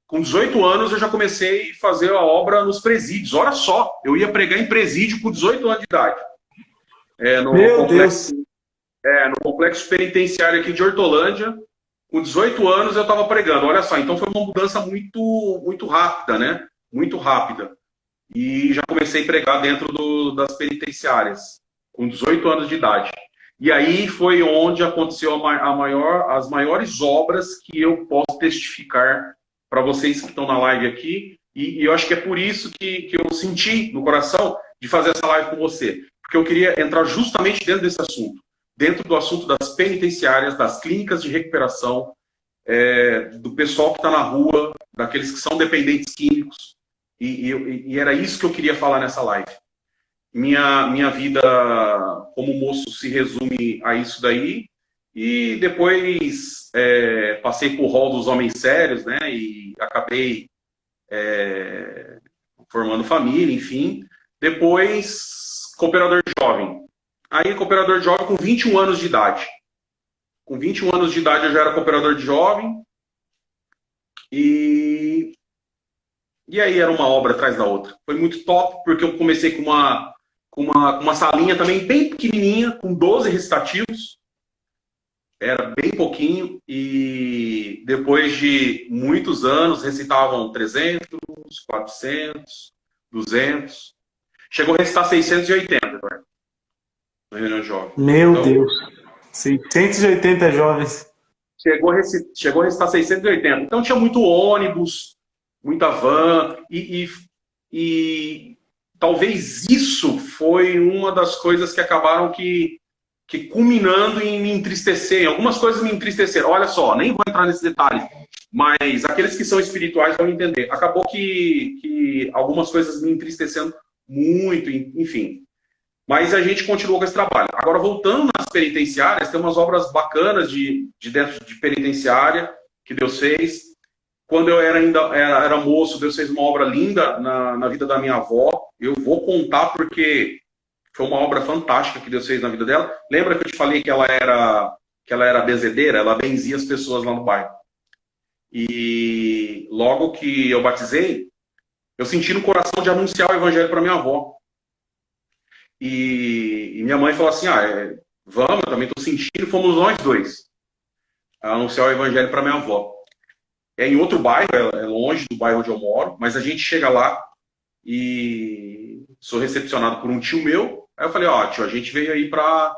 Speaker 3: com 18 anos eu já comecei a fazer a obra nos presídios. Olha só, eu ia pregar em presídio com 18 anos de idade.
Speaker 4: Meu Deus!
Speaker 3: No complexo penitenciário aqui de Hortolândia. Com 18 anos eu estava pregando. Olha só, então foi uma mudança muito rápida, né? Muito rápida. E já comecei a pregar dentro das penitenciárias, com 18 anos de idade. E aí foi onde aconteceu as maiores obras que eu posso testificar para vocês que estão na live aqui. E eu acho que é por isso que eu senti no coração de fazer essa live com você. Porque eu queria entrar justamente dentro desse assunto. Dentro do assunto das penitenciárias, das clínicas de recuperação, do pessoal que está na rua, daqueles que são dependentes químicos. E era isso que eu queria falar nessa live. Minha vida como moço se resume a isso daí. E depois passei por rol dos homens sérios, né? E acabei formando família, enfim. Depois, cooperador jovem. Aí, cooperador de jovem com 21 anos de idade. Com 21 anos de idade eu já era cooperador de jovem. E aí era uma obra atrás da outra. Foi muito top, porque eu comecei com uma salinha também bem pequenininha, com 12 recitativos. Era bem pouquinho. E depois de muitos anos, recitavam 300, 400, 200. Chegou a recitar 680, Eduardo. Na reunião jovem.
Speaker 4: Meu
Speaker 3: Então,
Speaker 4: Deus! 680 jovens.
Speaker 3: Chegou a recitar 680. Então tinha muito ônibus, muita van, e talvez isso foi uma das coisas que acabaram que culminando em me entristecer. Algumas coisas me entristeceram. Olha só, nem vou entrar nesse detalhe, mas aqueles que são espirituais vão entender. Acabou que algumas coisas me entristecendo muito, enfim. Mas a gente continuou com esse trabalho. Agora, voltando nas penitenciárias, tem umas obras bacanas de dentro de penitenciária que Deus fez. Quando eu era moço, Deus fez uma obra linda na vida da minha avó. Eu vou contar porque foi uma obra fantástica que Deus fez na vida dela. Lembra que eu te falei que ela era benzedeira? Ela benzia as pessoas lá no bairro. E logo que eu batizei, eu senti no coração de anunciar o evangelho para minha avó. E minha mãe falou assim, vamos, eu também estou sentindo, fomos nós dois a anunciar o evangelho para minha avó. É em outro bairro, é longe do bairro onde eu moro, mas a gente chega lá e sou recepcionado por um tio meu. Aí eu falei, tio, a gente veio aí para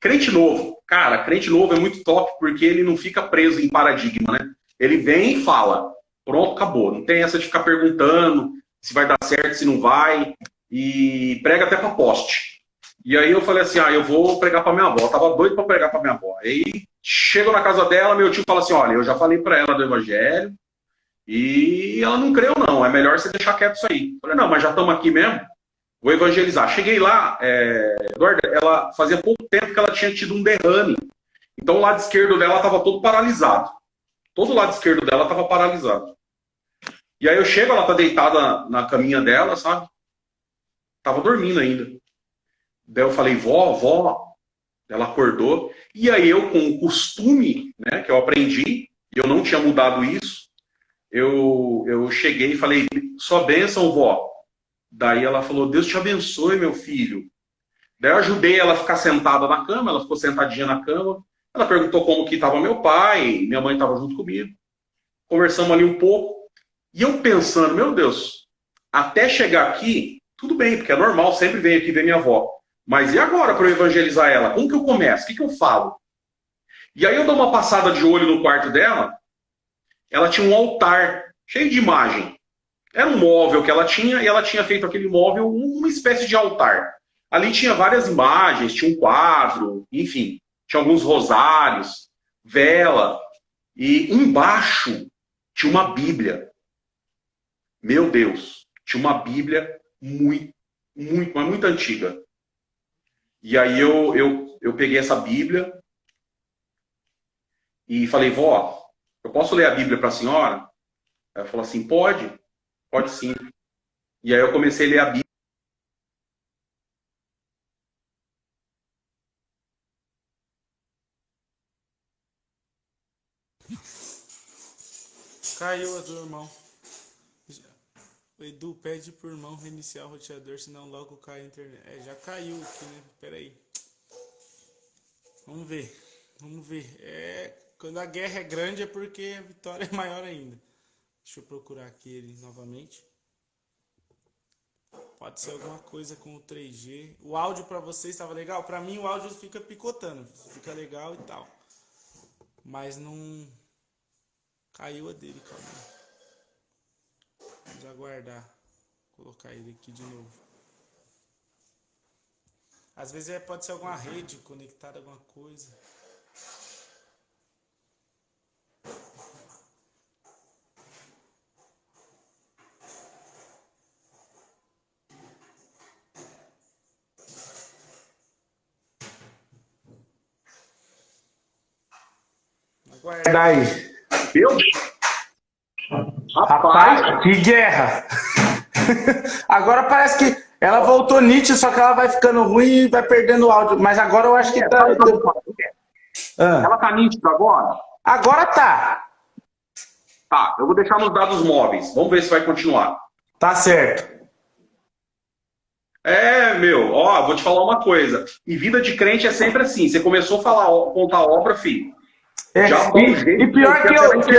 Speaker 3: crente novo. Cara, crente novo é muito top porque ele não fica preso em paradigma, né? Ele vem e fala, pronto, acabou. Não tem essa de ficar perguntando se vai dar certo, se não vai. E prega até para poste. E aí eu falei assim, eu vou pregar para minha avó. Eu tava doido para pregar para minha avó. Aí chego na casa dela, meu tio fala assim, olha, eu já falei para ela do evangelho e ela não creu não, é melhor você deixar quieto isso aí. Eu falei, não, mas já estamos aqui mesmo, vou evangelizar. Cheguei lá, Eduardo, ela fazia pouco tempo que ela tinha tido um derrame. Então o lado esquerdo dela estava todo paralisado. Todo o lado esquerdo dela estava paralisado. E aí eu chego, ela tá deitada na caminha dela, sabe? Tava dormindo ainda. Daí eu falei, vó. Ela acordou. E aí eu, com o costume, né, que eu aprendi, e eu não tinha mudado isso, eu cheguei e falei, sua bênção, vó. Daí ela falou, Deus te abençoe, meu filho. Daí eu ajudei ela a ficar sentada na cama, ela ficou sentadinha na cama. Ela perguntou como que estava meu pai, minha mãe estava junto comigo. Conversamos ali um pouco. E eu pensando, meu Deus, até chegar aqui, tudo bem, porque é normal, sempre venho aqui ver minha avó. Mas e agora para eu evangelizar ela? Como que eu começo? O que eu falo? E aí eu dou uma passada de olho no quarto dela. Ela tinha um altar cheio de imagem. Era um móvel que ela tinha, e ela tinha feito aquele móvel uma espécie de altar. Ali tinha várias imagens, tinha um quadro, enfim, tinha alguns rosários, vela, e embaixo tinha uma Bíblia. Meu Deus, tinha uma Bíblia mas muito antiga. E aí eu peguei essa Bíblia e falei, vó, eu posso ler a Bíblia para a senhora? Ela falou assim, pode sim. E aí eu comecei a ler a Bíblia.
Speaker 1: Caiu a do irmão. O Edu pede pro irmão reiniciar o roteador, senão logo cai a internet. Já caiu aqui, né? Pera aí. Vamos ver. Quando a guerra é grande é porque a vitória é maior ainda. Deixa eu procurar aqui ele novamente. Pode ser alguma coisa com o 3G. O áudio pra vocês estava legal? Pra mim o áudio fica picotando. Fica legal e tal. Mas não... Caiu a dele, calma. Vamos aguardar. Vou colocar ele aqui de novo. Às vezes pode ser alguma rede conectada a alguma coisa.
Speaker 4: Aguardar aí.
Speaker 3: Meu Deus!
Speaker 4: Rapaz, que guerra! Agora parece que ela voltou nítida, só que ela vai ficando ruim e vai perdendo o áudio. Mas agora eu acho que tá.
Speaker 3: Ela tá nítida agora?
Speaker 4: Agora tá.
Speaker 3: Tá, eu vou deixar nos dados móveis. Vamos ver se vai continuar.
Speaker 4: Tá certo.
Speaker 3: Vou te falar uma coisa. E vida de crente é sempre assim. Você começou a contar obra, filho.
Speaker 4: E pior que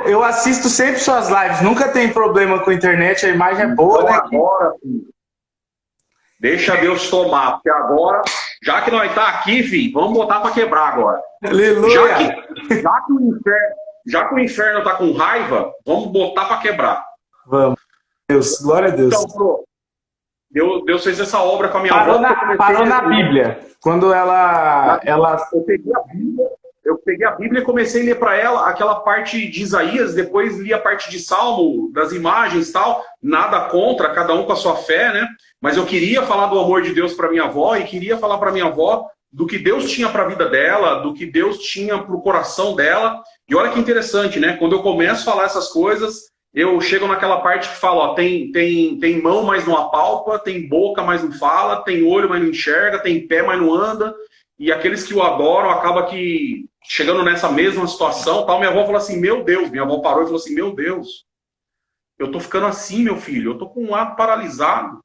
Speaker 4: eu assisto sempre suas lives, nunca tem problema com a internet, a imagem é boa,
Speaker 3: então,
Speaker 4: né?
Speaker 3: Agora, filho, deixa Deus tomar, porque agora, já que nós tá aqui, filho, vamos botar para quebrar agora.
Speaker 4: Aleluia!
Speaker 3: Já que o inferno tá com raiva, vamos botar para quebrar.
Speaker 4: Vamos. Deus, glória a Deus.
Speaker 3: Então, Deus fez essa obra com a minha avó.
Speaker 4: Parou na Bíblia. Quando ela...
Speaker 3: Eu peguei a Bíblia e comecei a ler para ela aquela parte de Isaías, depois li a parte de Salmo, das imagens e tal. Nada contra, cada um com a sua fé, né? Mas eu queria falar do amor de Deus para minha avó e queria falar para minha avó do que Deus tinha para a vida dela, do que Deus tinha para o coração dela. E olha que interessante, né? Quando eu começo a falar essas coisas, eu chego naquela parte que fala, ó, tem mão, mas não apalpa, tem boca, mas não fala, tem olho, mas não enxerga, tem pé, mas não anda. E aqueles que o adoram acaba que chegando nessa mesma situação, tal, minha avó falou assim, meu Deus, minha avó parou e falou assim, meu Deus, eu tô ficando assim, meu filho, eu tô com um lado paralisado,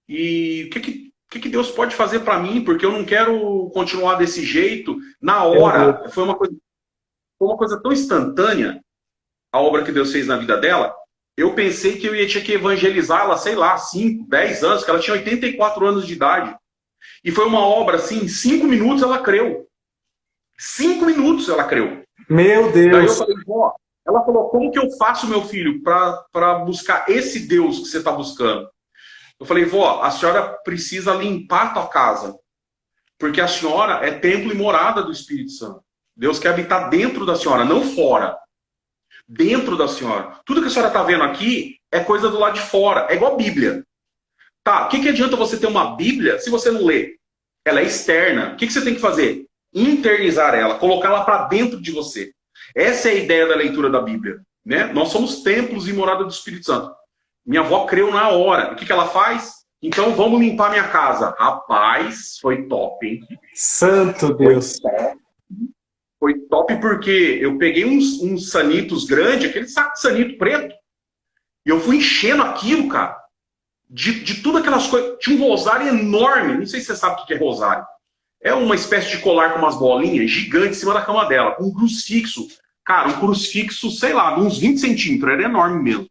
Speaker 3: e o que Deus pode fazer para mim, porque eu não quero continuar desse jeito. Na hora, foi uma coisa tão instantânea, a obra que Deus fez na vida dela, eu pensei que eu tinha que evangelizá-la, sei lá, 5, 10 anos, que ela tinha 84 anos de idade. E foi uma obra assim, em 5 minutos ela creu. 5 minutos ela creu.
Speaker 4: Meu Deus.
Speaker 3: Daí eu falei, vó, ela falou, como que eu faço, meu filho, para buscar esse Deus que você está buscando? Eu falei, vó, a senhora precisa limpar a tua casa. Porque a senhora é templo e morada do Espírito Santo. Deus quer habitar dentro da senhora, não fora. Dentro da senhora. Tudo que a senhora está vendo aqui é coisa do lado de fora. É igual a Bíblia. Tá, o que adianta você ter uma Bíblia se você não lê? Ela é externa. O que você tem que fazer? Internizar ela, colocar ela para dentro de você. Essa é a ideia da leitura da Bíblia, né? Nós somos templos e morada do Espírito Santo. Minha avó creu na hora. O que ela faz? Então vamos limpar minha casa. Rapaz, foi top, hein?
Speaker 4: Santo Deus.
Speaker 3: Foi top porque eu peguei uns sanitos grandes, aquele saco de sanito preto, e eu fui enchendo aquilo, cara, de tudo aquelas coisas. Tinha um rosário enorme, não sei se você sabe o que é rosário. É uma espécie de colar com umas bolinhas gigante em cima da cama dela, com um crucifixo. Cara, um crucifixo, sei lá, de uns 20 centímetros, era enorme mesmo.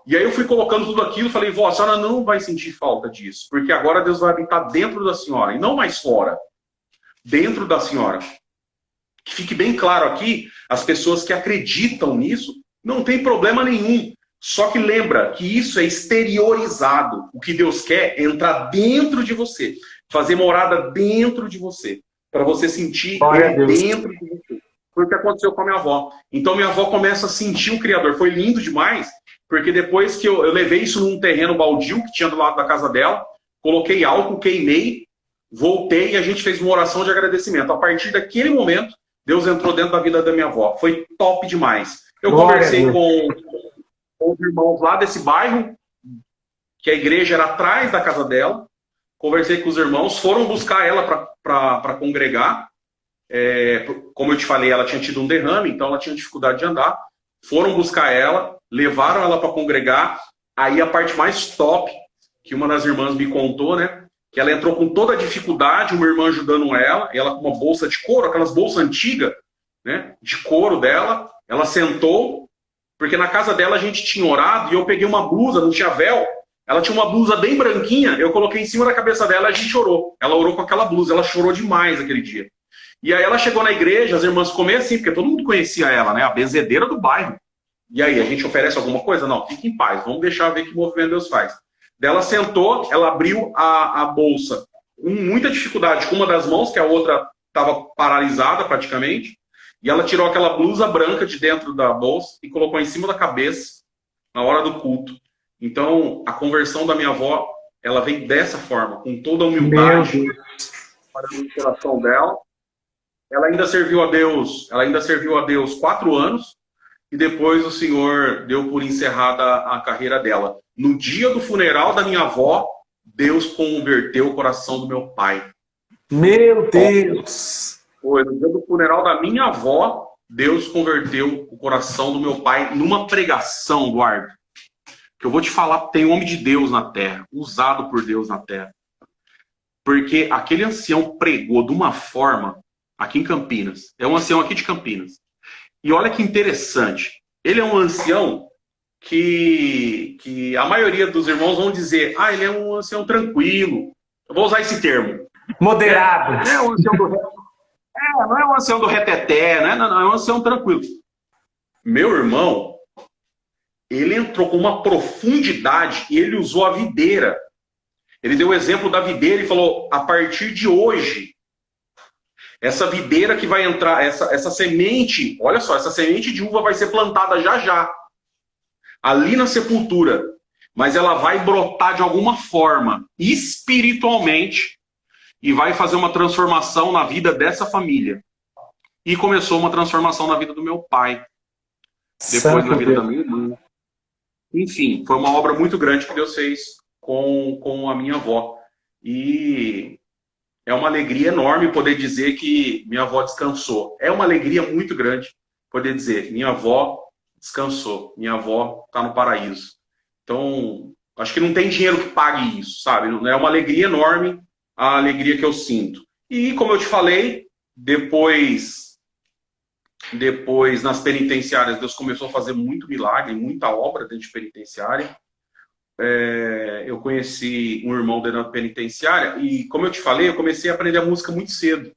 Speaker 3: E aí eu fui colocando tudo aquilo e falei, vó, a senhora não vai sentir falta disso, porque agora Deus vai habitar dentro da senhora, e não mais fora. Dentro da senhora. Que fique bem claro aqui, as pessoas que acreditam nisso, não tem problema nenhum. Só que lembra que isso é exteriorizado. O que Deus quer é entrar dentro de você, fazer morada dentro de você, para você sentir
Speaker 4: Glória a
Speaker 3: ele
Speaker 4: Deus.
Speaker 3: dentro de você. Foi o que aconteceu com a minha avó. Então minha avó começa a sentir o Criador. Foi lindo demais, porque depois que eu levei isso num terreno baldio que tinha do lado da casa dela, coloquei álcool, queimei, voltei e a gente fez uma oração de agradecimento. A partir daquele momento, Deus entrou dentro da vida da minha avó. Foi top demais. Eu
Speaker 4: Glória
Speaker 3: conversei
Speaker 4: a Deus.
Speaker 3: com os irmãos lá desse bairro, que a igreja era atrás da casa dela. Conversei com os irmãos, foram buscar ela para congregar. Como eu te falei, ela tinha tido um derrame, então ela tinha dificuldade de andar. Foram buscar ela, levaram ela para congregar. Aí a parte mais top, que uma das irmãs me contou, né? Que ela entrou com toda a dificuldade, uma irmã ajudando ela com uma bolsa de couro, aquelas bolsas antigas, né? De couro dela. Ela sentou, porque na casa dela a gente tinha orado e eu peguei uma blusa, não tinha véu. Ela tinha uma blusa bem branquinha, eu coloquei em cima da cabeça dela e a gente orou. Ela orou com aquela blusa, ela chorou demais aquele dia. E aí ela chegou na igreja, as irmãs comeram assim, porque todo mundo conhecia ela, né? A benzedeira do bairro. E aí, a gente oferece alguma coisa? Não, fique em paz, vamos deixar ver que movimento Deus faz. Daí ela sentou, ela abriu a bolsa com muita dificuldade com uma das mãos, que a outra estava paralisada praticamente, e ela tirou aquela blusa branca de dentro da bolsa e colocou em cima da cabeça na hora do culto. Então, a conversão da minha avó, ela vem dessa forma, com toda a humildade
Speaker 4: Meu Deus.
Speaker 3: para a coração dela. Ela ainda serviu a Deus 4 anos, e depois o Senhor deu por encerrada a carreira dela. No dia do funeral da minha avó, Deus converteu o coração do meu pai.
Speaker 4: Meu Deus.
Speaker 3: Foi no dia do funeral da minha avó, Deus converteu o coração do meu pai numa pregação, Eduardo. Que eu vou te falar, tem homem de Deus na terra, usado por Deus na terra. Porque aquele ancião pregou de uma forma, aqui em Campinas, é um ancião aqui de Campinas. E olha que interessante, ele é um ancião que a maioria dos irmãos vão dizer, ele é um ancião tranquilo. Eu vou usar esse termo.
Speaker 4: Moderado.
Speaker 3: Não é um ancião não é um ancião do reteté, né? Não, é um ancião tranquilo. Meu irmão, ele entrou com uma profundidade e ele usou a videira. Ele deu o exemplo da videira e falou, a partir de hoje, essa videira que vai entrar, essa semente, olha só, essa semente de uva vai ser plantada já já, ali na sepultura, mas ela vai brotar de alguma forma, espiritualmente, e vai fazer uma transformação na vida dessa família. E começou uma transformação na vida do meu pai, depois na vida da minha irmã. Enfim, foi uma obra muito grande que Deus fez com a minha avó. E é uma alegria enorme poder dizer que minha avó descansou. É uma alegria muito grande poder dizer, minha avó descansou, minha avó está no paraíso. Então, acho que não tem dinheiro que pague isso, sabe? É uma alegria enorme a alegria que eu sinto. E, como eu te falei, depois nas penitenciárias, Deus começou a fazer muito milagre, muita obra dentro de penitenciária. Eu conheci um irmão dentro da penitenciária e, como eu te falei, eu comecei a aprender a música muito cedo.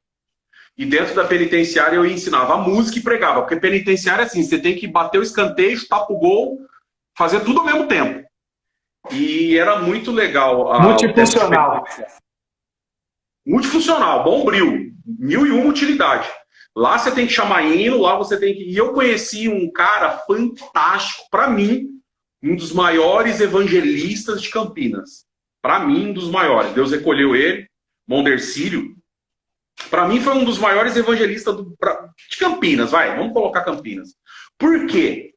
Speaker 3: E dentro da penitenciária eu ensinava a música e pregava, porque penitenciária é assim, você tem que bater o escanteio, chutar pro gol, fazer tudo ao mesmo tempo. E era muito legal.
Speaker 4: Multifuncional.
Speaker 3: Multifuncional, bombril, 1001 utilidade. Lá você tem que chamar hino, lá você tem que... E eu conheci um cara fantástico, para mim, um dos maiores evangelistas de Campinas. Para mim, um dos maiores. Deus recolheu ele, Mondercílio. Para mim, foi um dos maiores evangelistas de Campinas, vamos colocar Campinas. Por quê?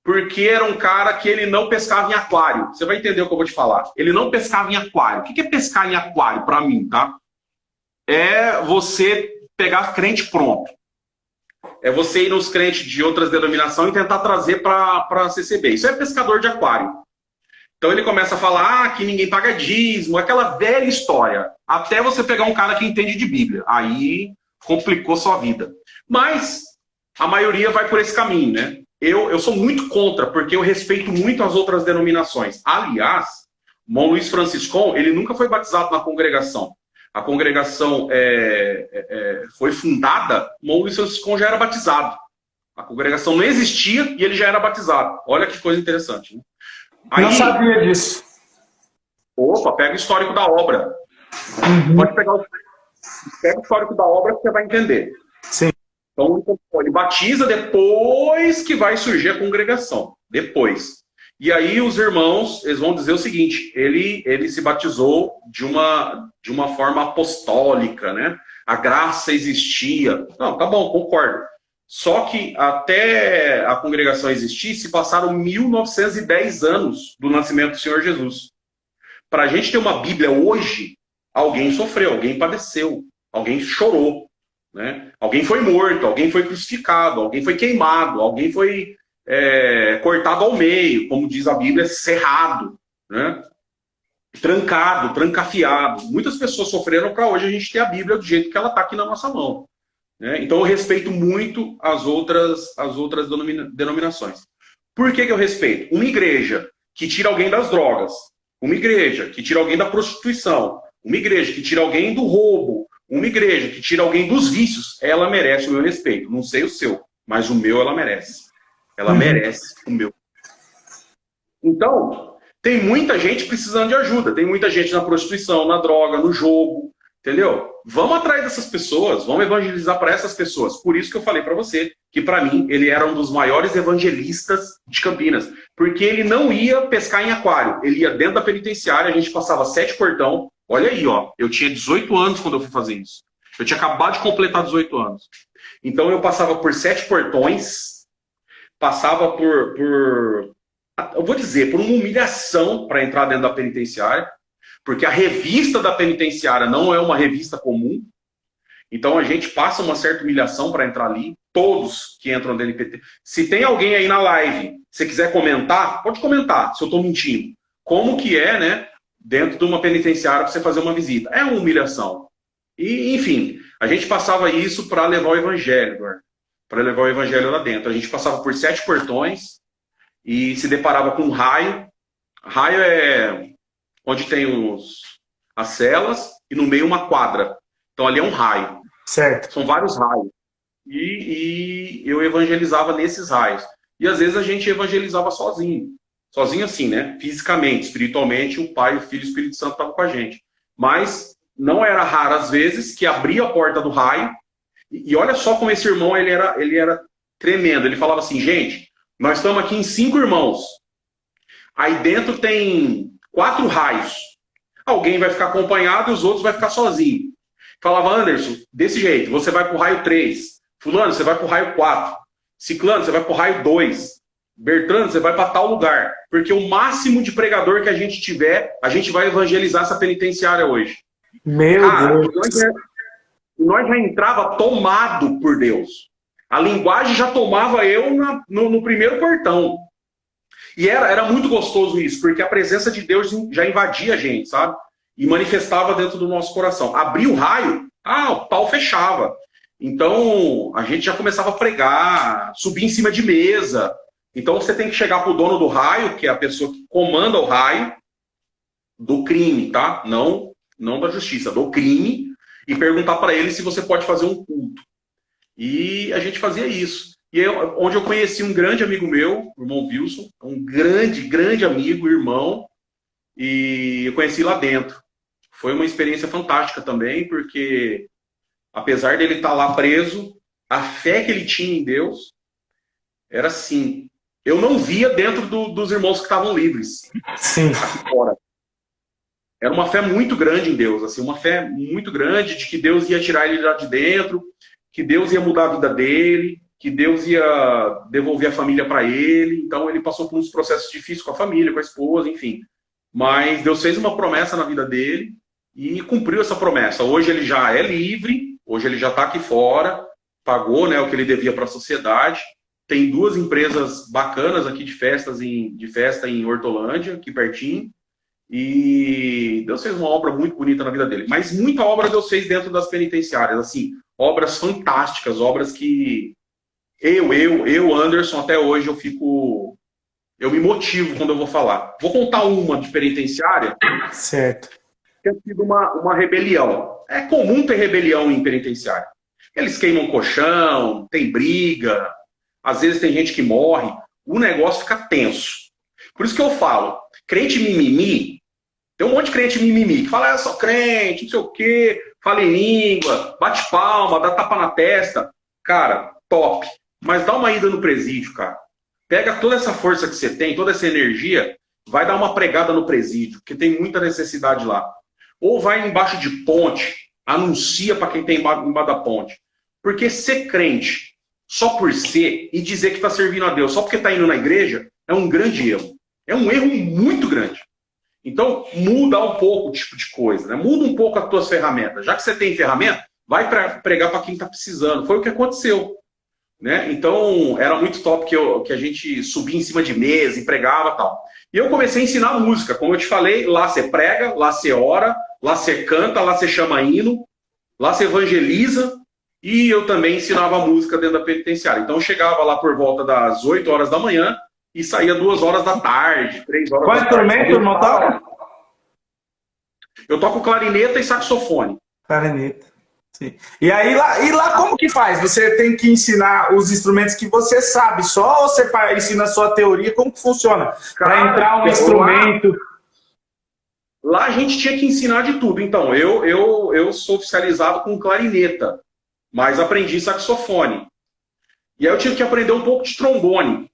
Speaker 3: Porque era um cara que ele não pescava em aquário. Você vai entender o que eu vou te falar. Ele não pescava em aquário. O que é pescar em aquário, para mim, tá? É você pegar crente pronto. É você ir nos crentes de outras denominações e tentar trazer para a CCB. Isso é pescador de aquário. Então ele começa a falar que ninguém paga dízimo, aquela velha história. Até você pegar um cara que entende de Bíblia. Aí complicou sua vida. Mas a maioria vai por esse caminho, né? Eu sou muito contra, porque eu respeito muito as outras denominações. Aliás, Mão Luís Franciscon, ele nunca foi batizado na congregação. A congregação foi fundada, Mão Luís Franciscon já era batizado. A congregação não existia e ele já era batizado. Olha que coisa interessante, né?
Speaker 4: Não
Speaker 3: Aí,
Speaker 4: sabia disso.
Speaker 3: opa, pega o histórico da obra. Pode pegar pega o histórico da obra que você vai entender.
Speaker 4: Sim.
Speaker 3: Então, ele batiza depois que vai surgir a congregação. Depois. E aí os irmãos, eles vão dizer o seguinte, ele se batizou de uma forma apostólica, né? A graça existia. Não, tá bom, concordo. Só que até a congregação existir, se passaram 1910 anos do nascimento do Senhor Jesus. Para a gente ter uma Bíblia hoje, alguém sofreu, alguém padeceu, alguém chorou, né? Alguém foi morto, alguém foi crucificado, alguém foi queimado, alguém foi cortado ao meio, como diz a Bíblia, cerrado, né? Trancado, trancafiado. Muitas pessoas sofreram para hoje a gente ter a Bíblia do jeito que ela está aqui na nossa mão, né? Então eu respeito muito as outras denominações. Por que eu respeito? Uma igreja que tira alguém das drogas, uma igreja que tira alguém da prostituição, uma igreja que tira alguém do roubo, uma igreja que tira alguém dos vícios, ela merece o meu respeito. Não sei o seu, mas o meu ela merece. Ela merece o meu. Então, tem muita gente precisando de ajuda. Tem muita gente na prostituição, na droga, no jogo. Entendeu? Vamos atrás dessas pessoas, vamos evangelizar para essas pessoas. Por isso que eu falei para você que, para mim, ele era um dos maiores evangelistas de Campinas. Porque ele não ia pescar em aquário. Ele ia dentro da penitenciária, a gente passava 7 portão. Olha aí, ó. Eu tinha 18 anos quando eu fui fazer isso. Eu tinha acabado de completar 18 anos. Então eu passava por 7 portões, passava eu vou dizer, por uma humilhação para entrar dentro da penitenciária, porque a revista da penitenciária não é uma revista comum. Então a gente passa uma certa humilhação para entrar ali. Todos que entram dentro da penitenciária. Se tem alguém aí na live, se quiser comentar, pode comentar, se eu estou mentindo. Como que é, né? Dentro de uma penitenciária para você fazer uma visita. É uma humilhação. E, enfim, a gente passava isso para levar o evangelho, Eduardo. Para levar o evangelho lá dentro. A gente passava por 7 portões e se deparava com um raio. Raio é onde tem as celas e no meio uma quadra. Então ali é um raio.
Speaker 4: Certo.
Speaker 3: São vários raios. E eu evangelizava nesses raios. E às vezes a gente evangelizava sozinho. Sozinho assim, né? Fisicamente, espiritualmente, o Pai, o Filho e o Espírito Santo estavam com a gente. Mas não era raro, às vezes, que abria a porta do raio. E olha só como esse irmão ele era tremendo. Ele falava assim, gente, nós estamos aqui em 5 irmãos. Aí dentro tem 4 raios. Alguém vai ficar acompanhado e os outros vai ficar sozinho. Falava, Anderson, desse jeito, você vai para o raio 3. Fulano, você vai para o raio 4. Ciclano, você vai para o raio 2. Bertrando, você vai para tal lugar. Porque o máximo de pregador que a gente tiver, a gente vai evangelizar essa penitenciária hoje.
Speaker 4: Meu Deus.
Speaker 3: Nós já entrava tomado por Deus. A linguagem já tomava eu no primeiro portão. E era muito gostoso isso, porque a presença de Deus já invadia a gente, sabe? E manifestava dentro do nosso coração. Abria o raio, o pau fechava. Então, a gente já começava a pregar, subir em cima de mesa. Então, você tem que chegar para o dono do raio, que é a pessoa que comanda o raio, do crime, tá? Não da justiça, do crime, e perguntar para ele se você pode fazer um culto. E a gente fazia isso. E onde eu conheci um grande amigo meu, o irmão Wilson, um grande amigo, irmão, e eu conheci lá dentro. Foi uma experiência fantástica também, porque apesar dele estar lá preso, a fé que ele tinha em Deus era assim. Eu não via dentro dos irmãos que estavam livres.
Speaker 4: Sim.
Speaker 3: Aqui fora. Era uma fé muito grande em Deus, assim, uma fé muito grande de que Deus ia tirar ele lá de dentro, que Deus ia mudar a vida dele, que Deus ia devolver a família para ele. Então ele passou por uns processos difíceis com a família, com a esposa, enfim. Mas Deus fez uma promessa na vida dele e cumpriu essa promessa. Hoje ele já é livre, hoje ele já está aqui fora, pagou, né, o que ele devia para a sociedade. Tem 2 empresas bacanas aqui de festa em Hortolândia, aqui pertinho. E Deus fez uma obra muito bonita na vida dele. Mas muita obra Deus fez dentro das penitenciárias. Assim, obras fantásticas, obras que eu, Anderson, até hoje eu me motivo quando eu vou falar. Vou contar uma de penitenciária.
Speaker 4: Certo.
Speaker 3: Tem sido uma rebelião. É comum ter rebelião em penitenciária. Eles queimam colchão, tem briga, às vezes tem gente que morre. O negócio fica tenso. Por isso que eu falo, crente mimimi, tem um monte de crente mimimi que fala, eu sou crente, não sei o quê, fala em língua, bate palma, dá tapa na testa. Cara, top. Mas dá uma ida no presídio, cara. Pega toda essa força que você tem, toda essa energia, vai dar uma pregada no presídio, porque tem muita necessidade lá. Ou vai embaixo de ponte, anuncia para quem tem embaixo da ponte. Porque ser crente só por ser e dizer que está servindo a Deus só porque está indo na igreja é um grande erro. É um erro muito grande. Então, muda um pouco o tipo de coisa, né? Muda um pouco as tuas ferramentas. Já que você tem ferramenta, vai pregar para quem está precisando. Foi o que aconteceu. Né? Então, era muito top que a gente subia em cima de mesa e pregava e tal. E eu comecei a ensinar música. Como eu te falei, lá você prega, lá você ora, lá você canta, lá você chama hino, lá você evangeliza. E eu também ensinava música dentro da penitenciária. Então, eu chegava lá por volta das 8 horas da manhã e saía 2 horas da tarde, 3 horas
Speaker 4: Qual
Speaker 3: da tarde.
Speaker 4: instrumento, irmão, toca?
Speaker 3: Eu toco clarineta e saxofone.
Speaker 4: Clarineta. Sim. E lá como que faz? Você tem que ensinar os instrumentos que você sabe só ou você ensina a sua teoria? Como que funciona? Para entrar um instrumento...
Speaker 3: Lá a gente tinha que ensinar de tudo. Então, eu sou oficializado com clarineta, mas aprendi saxofone. E aí eu tive que aprender um pouco de trombone,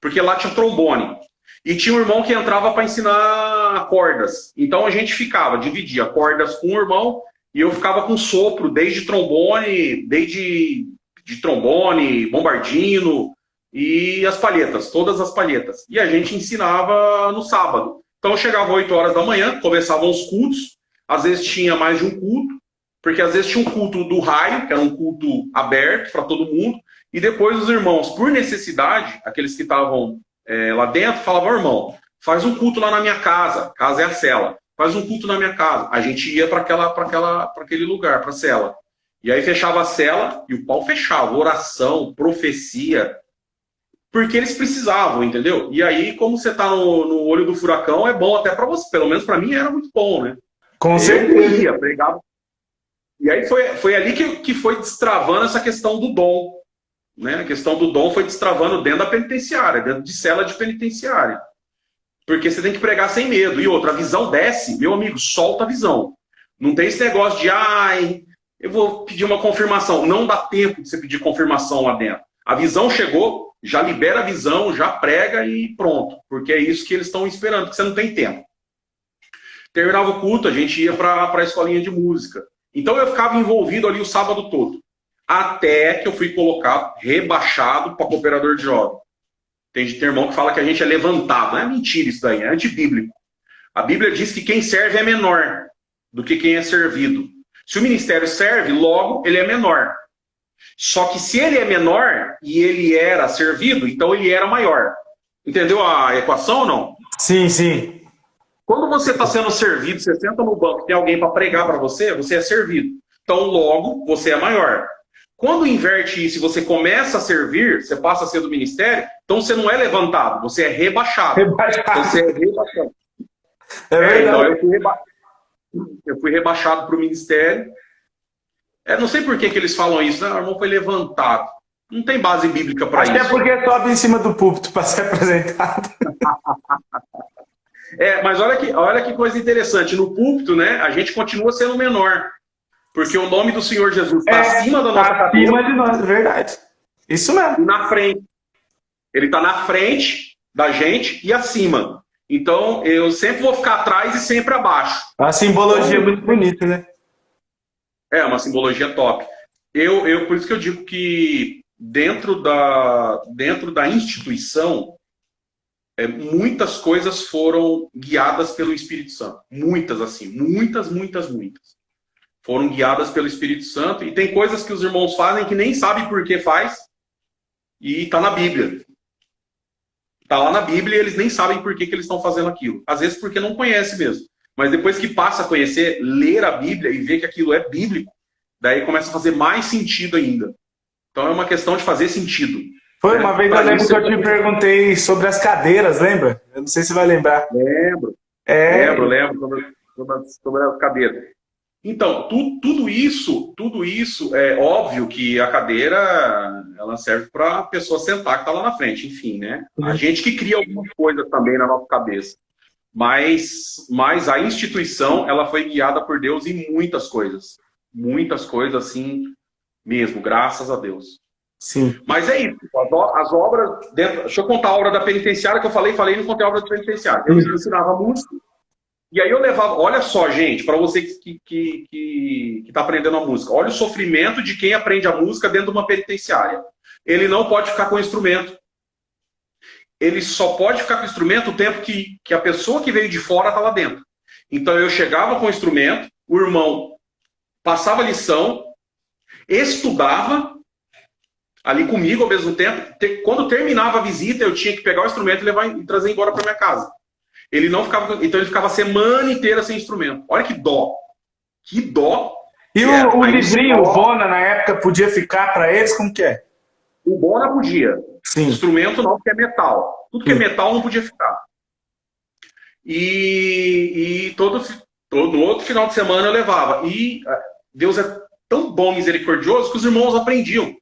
Speaker 3: porque lá tinha trombone. E tinha um irmão que entrava para ensinar cordas. Então a gente dividia cordas com o irmão, e eu ficava com sopro, desde trombone, de trombone, bombardino e as palhetas, todas as palhetas. E a gente ensinava no sábado. Então eu chegava 8 horas da manhã, começavam os cultos, às vezes tinha mais de um culto, porque às vezes tinha um culto do raio, que era um culto aberto para todo mundo, e depois os irmãos, por necessidade, aqueles que estavam lá dentro, falavam, irmão, faz um culto lá na minha casa é a cela. Faz um culto na minha casa. A gente ia para aquele lugar, para a cela. E aí fechava a cela e o pau fechava. Oração, profecia. Porque eles precisavam, entendeu? E aí, como você tá no olho do furacão, é bom até para você. Pelo menos para mim era muito bom, né?
Speaker 4: Com certeza.
Speaker 3: Eu ia, pregava. E aí foi ali que foi destravando essa questão do dom. Né? A questão do dom foi destravando dentro da penitenciária, dentro de cela de penitenciária. Porque você tem que pregar sem medo. E outra, a visão desce, meu amigo, solta a visão. Não tem esse negócio de, eu vou pedir uma confirmação. Não dá tempo de você pedir confirmação lá dentro. A visão chegou, já libera a visão, já prega e pronto. Porque é isso que eles estão esperando, porque você não tem tempo. Terminava o culto, a gente ia para a escolinha de música. Então eu ficava envolvido ali o sábado todo. Até que eu fui colocado, rebaixado para cooperador de jovem. Tem irmão que fala que a gente é levantado. Não é mentira isso daí, é antibíblico. A Bíblia diz que quem serve é menor do que quem é servido. Se o ministério serve, logo ele é menor. Só que se ele é menor e ele era servido, então ele era maior. Entendeu a equação ou não?
Speaker 4: Sim, sim.
Speaker 3: Quando você está sendo servido, você senta no banco, tem alguém para pregar para você, você é servido. Então logo você é maior. Quando inverte isso e você começa a servir, você passa a ser do ministério, então você não é levantado, você é rebaixado. Você é rebaixado.
Speaker 4: É verdade.
Speaker 3: Então eu fui rebaixado para o ministério. Não sei por que eles falam isso, né? O irmão foi levantado. Não tem base bíblica para isso.
Speaker 4: Acho que é porque sobe em cima do púlpito para ser apresentado.
Speaker 3: Mas olha que coisa interessante. No púlpito, né, a gente continua sendo menor. Porque o nome do Senhor Jesus está acima da nossa cabeça.
Speaker 4: Acima de nós, é verdade. Isso mesmo.
Speaker 3: Na frente. Ele está na frente da gente e acima. Então, eu sempre vou ficar atrás e sempre abaixo.
Speaker 4: A simbologia é muito bonita, né?
Speaker 3: É uma simbologia top. Por isso que eu digo que dentro da instituição, muitas coisas foram guiadas pelo Espírito Santo. Muitas, assim. Muitas. Foram guiadas pelo Espírito Santo. E tem coisas que os irmãos fazem que nem sabem por que faz. E está na Bíblia. Está lá na Bíblia e eles nem sabem por que eles estão fazendo aquilo. Às vezes porque não conhecem mesmo. Mas depois que passa a conhecer, ler a Bíblia e ver que aquilo é bíblico, daí começa a fazer mais sentido ainda. Então é uma questão de fazer sentido.
Speaker 4: Foi uma vez eu lembro que eu te perguntei sobre as cadeiras, lembra? Eu não sei se você vai lembrar.
Speaker 3: Lembro. Lembro sobre as cadeiras. Então, tudo isso é óbvio que a cadeira Ela serve para a pessoa sentar que está lá na frente, enfim, né? A gente que cria algumas coisas também na nossa cabeça. Mas a instituição, ela foi guiada por Deus em muitas coisas. Muitas coisas, assim, mesmo, graças a Deus.
Speaker 4: Sim.
Speaker 3: Mas é isso. As obras... Deixa eu contar a obra da penitenciária que eu falei e não contei a obra da penitenciária. Eu ensinava música. E aí eu levava... Olha só, gente, para você que está aprendendo a música. Olha o sofrimento de quem aprende a música dentro de uma penitenciária. Ele não pode ficar com o instrumento. Ele só pode ficar com o instrumento o tempo que a pessoa que veio de fora está lá dentro. Então eu chegava com o instrumento, o irmão passava a lição, estudava ali comigo ao mesmo tempo. Quando terminava a visita, eu tinha que pegar o instrumento e levar e trazer embora para minha casa. Ele não ficava, então ele ficava a semana inteira sem instrumento. Olha que dó. Que dó.
Speaker 4: E o livrinho, o Bona, na época, podia ficar para eles? Como que é?
Speaker 3: O Bona podia.
Speaker 4: Sim.
Speaker 3: Instrumento não, porque é metal. Tudo que é metal não podia ficar. E todo outro final de semana eu levava. E Deus é tão bom, misericordioso, que os irmãos aprendiam.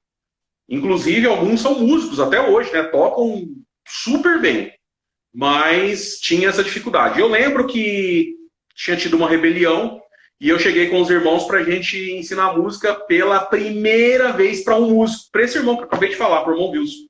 Speaker 3: Inclusive, alguns são músicos até hoje, né? Tocam super bem. Mas tinha essa dificuldade. Eu lembro que tinha tido uma rebelião e eu cheguei com os irmãos para a gente ensinar música pela primeira vez para um músico, para esse irmão que eu acabei de falar, para o irmão Wilson.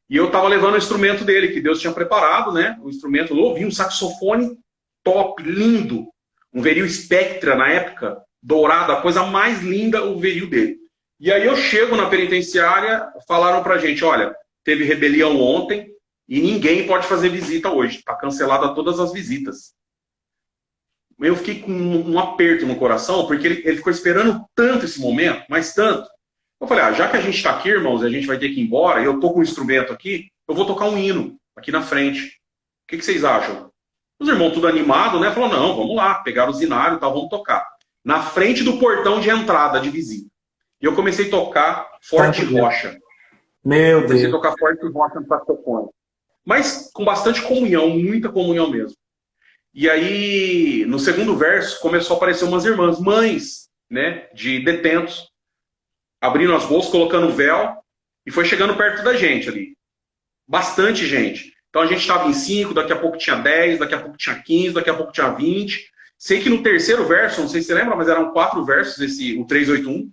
Speaker 3: E eu estava levando o instrumento dele, que Deus tinha preparado, né? O instrumento novinho, um saxofone top, lindo. Um Veril Spectra na época, dourado, a coisa mais linda, o Veril dele. E aí eu chego na penitenciária, falaram pra gente, olha, teve rebelião ontem e ninguém pode fazer visita hoje. Está cancelada todas as visitas. Eu fiquei com um aperto no coração, porque ele ficou esperando tanto esse momento, mas tanto. Eu falei, já que a gente está aqui, irmãos, e a gente vai ter que ir embora, e eu tô com um instrumento aqui, eu vou tocar um hino aqui na frente. O que vocês acham? Os irmãos tudo animados, né? Falaram, não, vamos lá, pegaram o zinário e tal, vamos tocar. Na frente do portão de entrada de visita. E eu comecei a tocar Forte Rocha.
Speaker 4: Meu Deus.
Speaker 3: Comecei a tocar Forte Rocha no saxofone. Mas com bastante comunhão, muita comunhão mesmo. E aí, no segundo verso, começou a aparecer umas irmãs, mães, né, de detentos, abrindo as bolsas, colocando véu, e foi chegando perto da gente ali. Bastante gente. Então a gente estava em 5, daqui a pouco tinha 10, daqui a pouco tinha 15, daqui a pouco tinha 20. Sei que no terceiro verso, não sei se você lembra, mas eram 4 versos, o 381.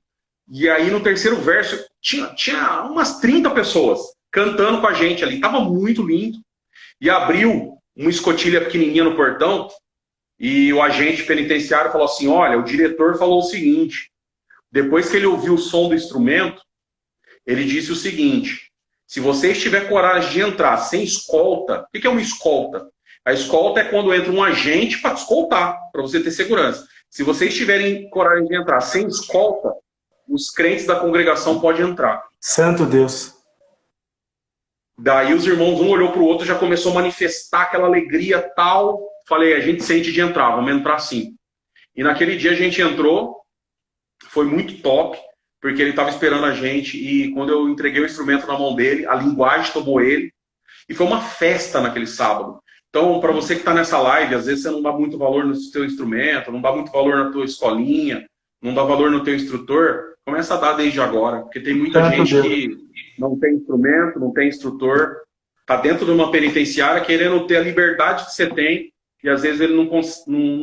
Speaker 3: E aí no terceiro verso tinha umas 30 pessoas cantando com a gente ali. Tava muito lindo. E abriu uma escotilha pequenininha no portão e o agente penitenciário falou assim, olha, o diretor falou o seguinte, depois que ele ouviu o som do instrumento, ele disse o seguinte, se você tiver coragem de entrar sem escolta, o que é uma escolta? A escolta é quando entra um agente para te escoltar, para você ter segurança. Se vocês tiverem coragem de entrar sem escolta, os crentes da congregação podem entrar.
Speaker 4: Santo Deus.
Speaker 3: Daí os irmãos, um olhou para o outro, já começou a manifestar aquela alegria tal. Falei, a gente sente de entrar, vamos entrar sim. E naquele dia a gente entrou, foi muito top, porque ele estava esperando a gente. E quando eu entreguei o instrumento na mão dele, a linguagem tomou ele. E foi uma festa naquele sábado. Então, para você que está nessa live, às vezes você não dá muito valor no seu instrumento, não dá muito valor na tua escolinha, não dá valor no teu instrutor, começa a dar desde agora. Porque tem muita gente que não tem instrumento, não tem instrutor, está dentro de uma penitenciária querendo ter a liberdade que você tem e às vezes ele não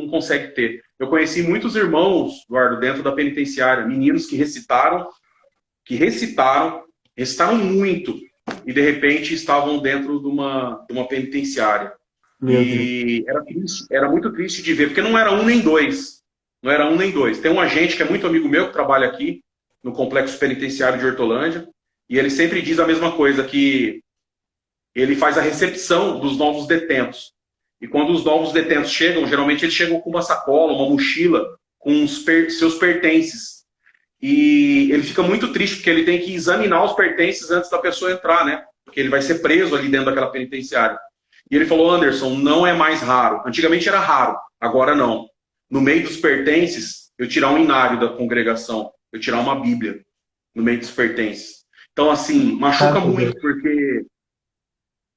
Speaker 3: consegue ter. Eu conheci muitos irmãos, Eduardo, dentro da penitenciária, meninos que recitaram muito e de repente estavam dentro de uma penitenciária. E era muito triste de ver, porque não era um nem dois. Não era um nem dois. Tem um agente que é muito amigo meu, que trabalha aqui no Complexo Penitenciário de Hortolândia, e ele sempre diz a mesma coisa, que ele faz a recepção dos novos detentos. E quando os novos detentos chegam, geralmente eles chegam com uma sacola, uma mochila, com seus pertences. E ele fica muito triste, porque ele tem que examinar os pertences antes da pessoa entrar, né? Porque ele vai ser preso ali dentro daquela penitenciária. E ele falou, Anderson, não é mais raro. Antigamente era raro, agora não. No meio dos pertences, eu tirar um inário da congregação, eu tirar uma Bíblia no meio dos pertences. Então, assim, machuca muito,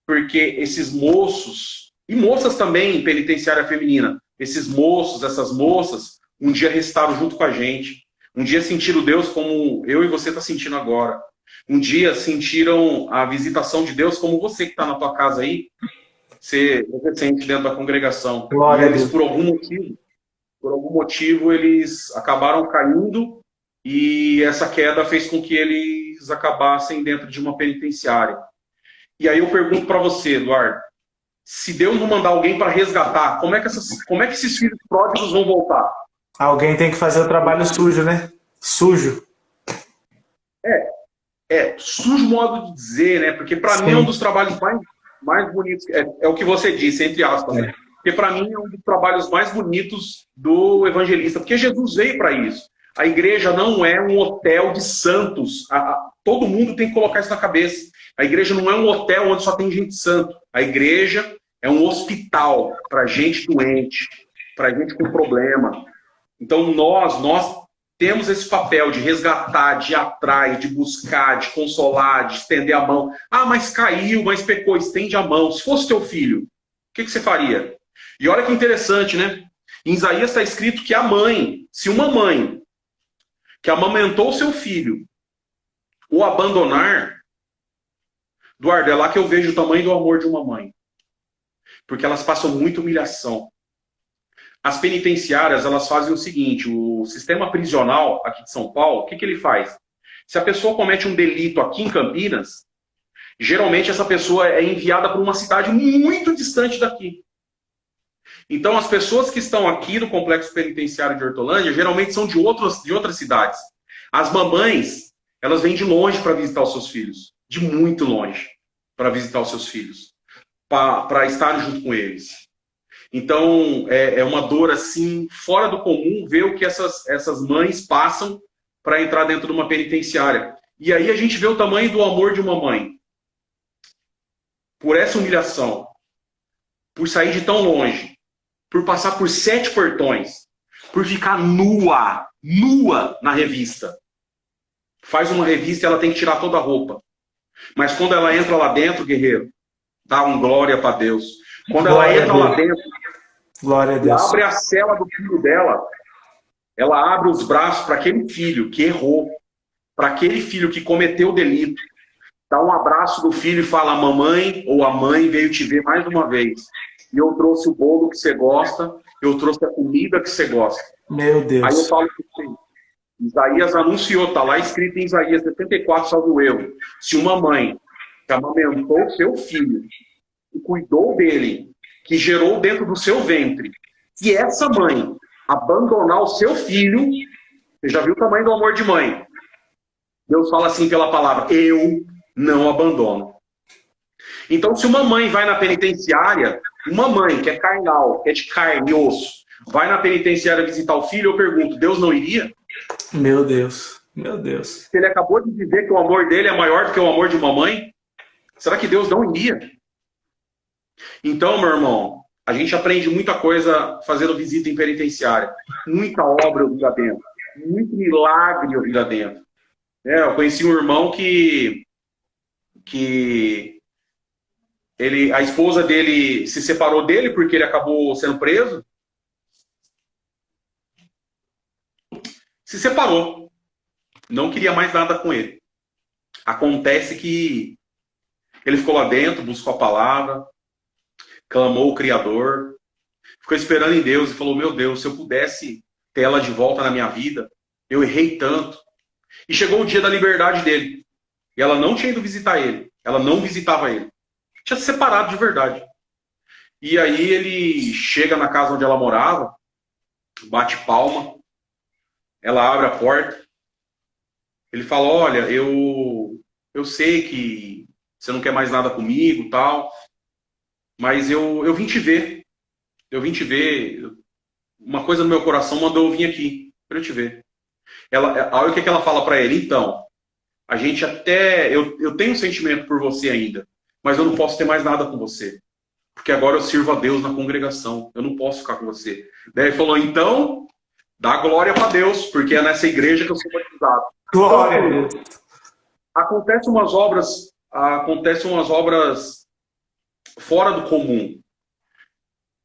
Speaker 3: porque esses moços, e moças também em penitenciária feminina, esses moços, essas moças, um dia recitaram junto com a gente. Um dia sentiram Deus como eu e você está sentindo agora. um dia sentiram a visitação de Deus, como você que está na tua casa aí, você sente dentro da congregação.
Speaker 4: Glória
Speaker 3: E
Speaker 4: a
Speaker 3: eles,
Speaker 4: Deus.
Speaker 3: por algum motivo, eles acabaram caindo e essa queda fez com que eles acabassem dentro de uma penitenciária. E aí eu pergunto para você, Eduardo, se Deus não mandar alguém para resgatar, como é que esses filhos pródigos vão voltar?
Speaker 4: Alguém tem que fazer o trabalho sujo, né? Sujo.
Speaker 3: Sujo modo de dizer, né? Porque para mim é um dos trabalhos mais bonitos, é o que você disse, entre aspas, né? Porque para mim é um dos trabalhos mais bonitos do evangelista, porque Jesus veio para isso. A igreja não é um hotel de santos. Todo mundo tem que colocar isso na cabeça. A igreja não é um hotel onde só tem gente santo. A igreja é um hospital para gente doente, para gente com problema. Então nós temos esse papel de resgatar, de ir atrás, de buscar, de consolar, de estender a mão. Ah, mas caiu, mas pecou, estende a mão. Se fosse teu filho, o que você faria? E olha que interessante, né? Em Isaías está escrito que a mãe, se uma mãe que amamentou seu filho o abandonar, Eduardo, é lá que eu vejo o tamanho do amor de uma mãe. Porque elas passam muita humilhação. As penitenciárias, elas fazem o seguinte, o sistema prisional aqui de São Paulo, o que ele faz? Se a pessoa comete um delito aqui em Campinas, geralmente essa pessoa é enviada para uma cidade muito distante daqui. Então as pessoas que estão aqui no complexo penitenciário de Hortolândia, geralmente são de outras cidades. As mamães, elas vêm de longe para visitar os seus filhos, de muito longe para visitar os seus filhos, para estar junto com eles. Então, é uma dor assim, fora do comum, ver o que essas mães passam para entrar dentro de uma penitenciária. E aí a gente vê o tamanho do amor de uma mãe. Por essa humilhação, por sair de tão longe, por passar por 7 portões, por ficar nua na revista. Faz uma revista e ela tem que tirar toda a roupa. Mas quando ela entra lá dentro, guerreiro, dá um glória para Deus. Quando ela entra lá dentro,
Speaker 4: glória a Deus,
Speaker 3: abre a cela do filho dela, ela abre os braços para aquele filho que errou, para aquele filho que cometeu o delito, dá um abraço do filho e fala: mamãe ou a mãe veio te ver mais uma vez. E eu trouxe o bolo que você gosta, eu trouxe a comida que você gosta.
Speaker 4: Meu Deus.
Speaker 3: Aí eu falo para você, Isaías anunciou, está lá escrito em Isaías 74, salvo erro. Se uma mãe que amamentou seu filho, que cuidou dele, que gerou dentro do seu ventre, se essa mãe abandonar o seu filho, você já viu o tamanho do amor de mãe? Deus fala assim pela palavra: eu não abandono. Então, se uma mãe vai na penitenciária, uma mãe que é carnal, que é de carne e osso, vai na penitenciária visitar o filho, eu pergunto, Deus não iria?
Speaker 4: Meu Deus, meu Deus.
Speaker 3: Se ele acabou de dizer que o amor dele é maior do que o amor de uma mãe, será que Deus não iria? Então, meu irmão, a gente aprende muita coisa fazendo visita em penitenciária. Muita obra eu vi lá dentro. Muito milagre eu vi lá dentro. Eu conheci um irmão que a esposa dele se separou dele porque ele acabou sendo preso. Se separou. Não queria mais nada com ele. Acontece que ele ficou lá dentro, buscou a palavra, clamou o Criador, ficou esperando em Deus e falou: meu Deus, se eu pudesse ter ela de volta na minha vida, eu errei tanto. E chegou o dia da liberdade dele. E ela não tinha ido visitar ele. Ela não visitava ele. Tinha se separado de verdade. E aí ele chega na casa onde ela morava, bate palma, ela abre a porta, ele fala: olha, eu sei que você não quer mais nada comigo, tal, mas eu vim te ver. Eu vim te ver. Uma coisa no meu coração mandou eu vir aqui para eu te ver. Olha o que ela fala para ele: então, a gente até... Eu tenho um sentimento por você ainda, mas eu não posso ter mais nada com você. Porque agora eu sirvo a Deus na congregação. Eu não posso ficar com você. Daí ele falou: então, dá glória para Deus, porque é nessa igreja que eu sou batizado.
Speaker 4: Glória a Deus.
Speaker 3: Acontecem umas obras fora do comum.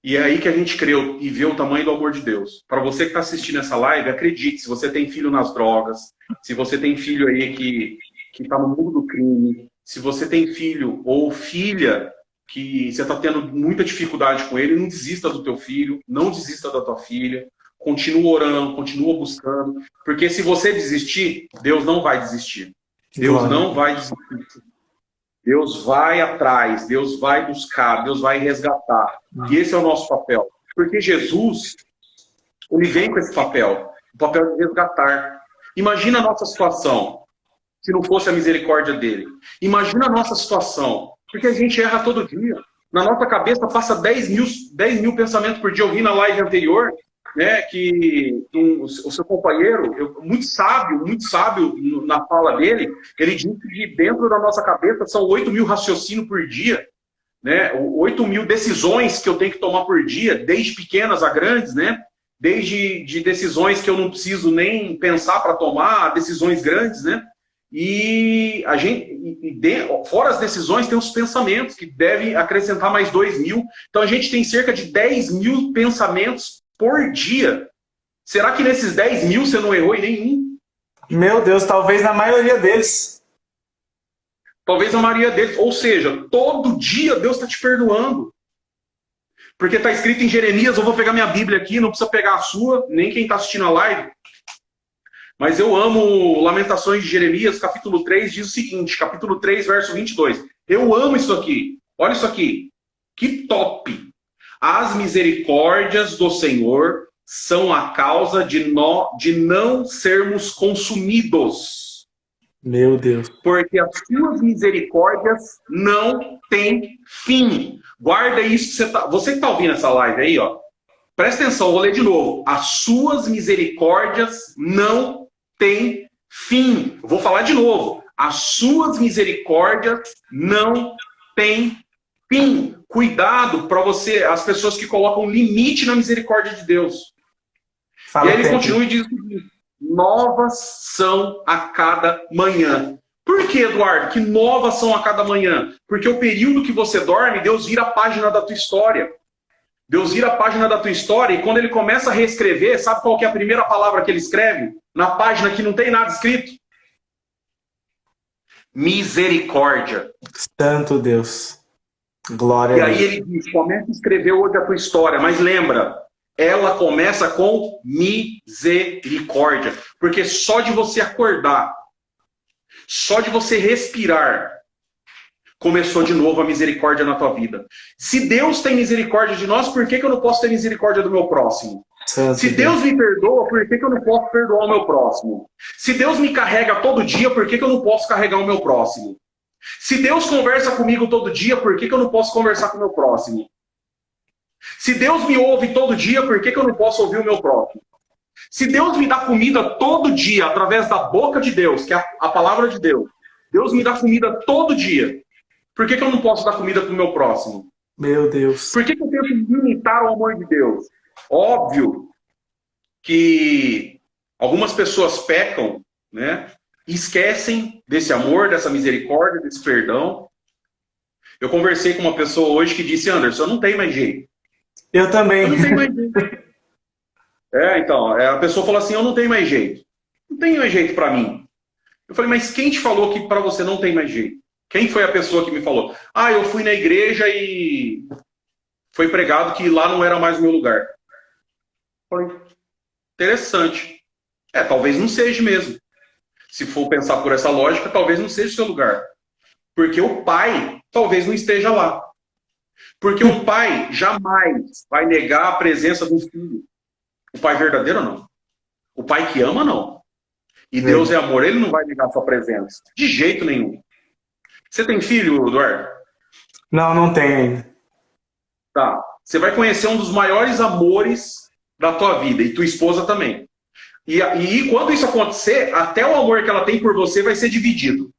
Speaker 3: E é aí que a gente creu e vê o tamanho do amor de Deus. Para você que está assistindo essa live, acredite, se você tem filho nas drogas, se você tem filho aí que está no mundo do crime, se você tem filho ou filha que você está tendo muita dificuldade com ele, não desista do teu filho, não desista da tua filha, continua orando, continua buscando, porque se você desistir, Deus não vai desistir. Deus não vai desistir. Deus vai atrás, Deus vai buscar, Deus vai resgatar. E esse é o nosso papel. Porque Jesus, ele vem com esse papel, o papel de resgatar. Imagina a nossa situação, se não fosse a misericórdia dele. Imagina a nossa situação, porque a gente erra todo dia. Na nossa cabeça passa 10 mil pensamentos por dia. Eu vi na live anterior, né, que o seu companheiro, muito sábio na fala dele, ele disse que dentro da nossa cabeça são 8 mil raciocínios por dia, né, 8 mil decisões que eu tenho que tomar por dia, desde pequenas a grandes, né, desde de decisões que eu não preciso nem pensar para tomar, a decisões grandes, né, e a gente, fora as decisões, tem os pensamentos, que devem acrescentar mais 2 mil, então a gente tem cerca de 10 mil pensamentos por dia. Será que nesses 10 mil você não errou em nenhum?
Speaker 4: Meu Deus, talvez na maioria deles.
Speaker 3: Talvez na maioria deles. Ou seja, todo dia Deus está te perdoando. Porque está escrito em Jeremias, eu vou pegar minha Bíblia aqui, não precisa pegar a sua, nem quem está assistindo a live. Mas eu amo Lamentações de Jeremias, capítulo 3, diz o seguinte, capítulo 3, verso 22. Eu amo isso aqui. Olha isso aqui. Que top! As misericórdias do Senhor são a causa de não sermos consumidos.
Speaker 4: Meu Deus.
Speaker 3: Porque as suas misericórdias não têm fim. Guarda isso que você que está ouvindo essa live aí, ó. Presta atenção, vou ler de novo. As suas misericórdias não têm fim. Vou falar de novo. As suas misericórdias não têm fim. Cuidado para você, as pessoas que colocam limite na misericórdia de Deus.
Speaker 4: Fala,
Speaker 3: e aí ele
Speaker 4: tempo.
Speaker 3: continua e diz o seguinte: novas são a cada manhã. Por que, Eduardo? Que novas são a cada manhã? Porque o período que você dorme, Deus vira a página da tua história. Deus vira a página da tua história e quando ele começa a reescrever, sabe qual que é a primeira palavra que ele escreve? Na página que não tem nada escrito? Misericórdia.
Speaker 4: Santo Deus. Glória
Speaker 3: E
Speaker 4: a
Speaker 3: aí
Speaker 4: Deus.
Speaker 3: ele diz, começa a escrever hoje a tua história, mas lembra, ela começa com misericórdia. Porque só de você acordar, só de você respirar, começou de novo a misericórdia na tua vida. Se Deus tem misericórdia de nós, por que eu não posso ter misericórdia do meu próximo?
Speaker 4: Santo
Speaker 3: Se Deus me perdoa, por que eu não posso perdoar o meu próximo? Se Deus me carrega todo dia, por que eu não posso carregar o meu próximo? Se Deus conversa comigo todo dia, por que eu não posso conversar com o meu próximo? Se Deus me ouve todo dia, por que eu não posso ouvir o meu próximo? Se Deus me dá comida todo dia, através da boca de Deus, que é a palavra de Deus, Deus me dá comida todo dia, por que eu não posso dar comida para o meu próximo?
Speaker 4: Meu Deus.
Speaker 3: Por que eu tenho que limitar o amor de Deus? Óbvio que algumas pessoas pecam, né? E esquecem desse amor, dessa misericórdia, desse perdão. Eu conversei com uma pessoa hoje que disse: Anderson, eu não tenho mais jeito.
Speaker 4: Eu também.
Speaker 3: Eu não tenho mais jeito. Então, a pessoa falou assim: eu não tenho mais jeito. Não tem mais jeito para mim. Eu falei: mas quem te falou que para você não tem mais jeito? Quem foi a pessoa que me falou? Ah, eu fui na igreja e foi pregado que lá não era mais o meu lugar. Eu falei: interessante. Talvez não seja mesmo. Se for pensar por essa lógica, talvez não seja o seu lugar. Porque o pai talvez não esteja lá. Porque o pai jamais vai negar a presença do filho. O pai verdadeiro, não. O pai que ama, não. E Deus é amor, ele não vai negar a sua presença. De jeito nenhum. Você tem filho, Eduardo?
Speaker 4: Não, não tem ainda.
Speaker 3: Tá. Você vai conhecer um dos maiores amores da tua vida. E tua esposa também. E quando isso acontecer, até o amor que ela tem por você vai ser dividido.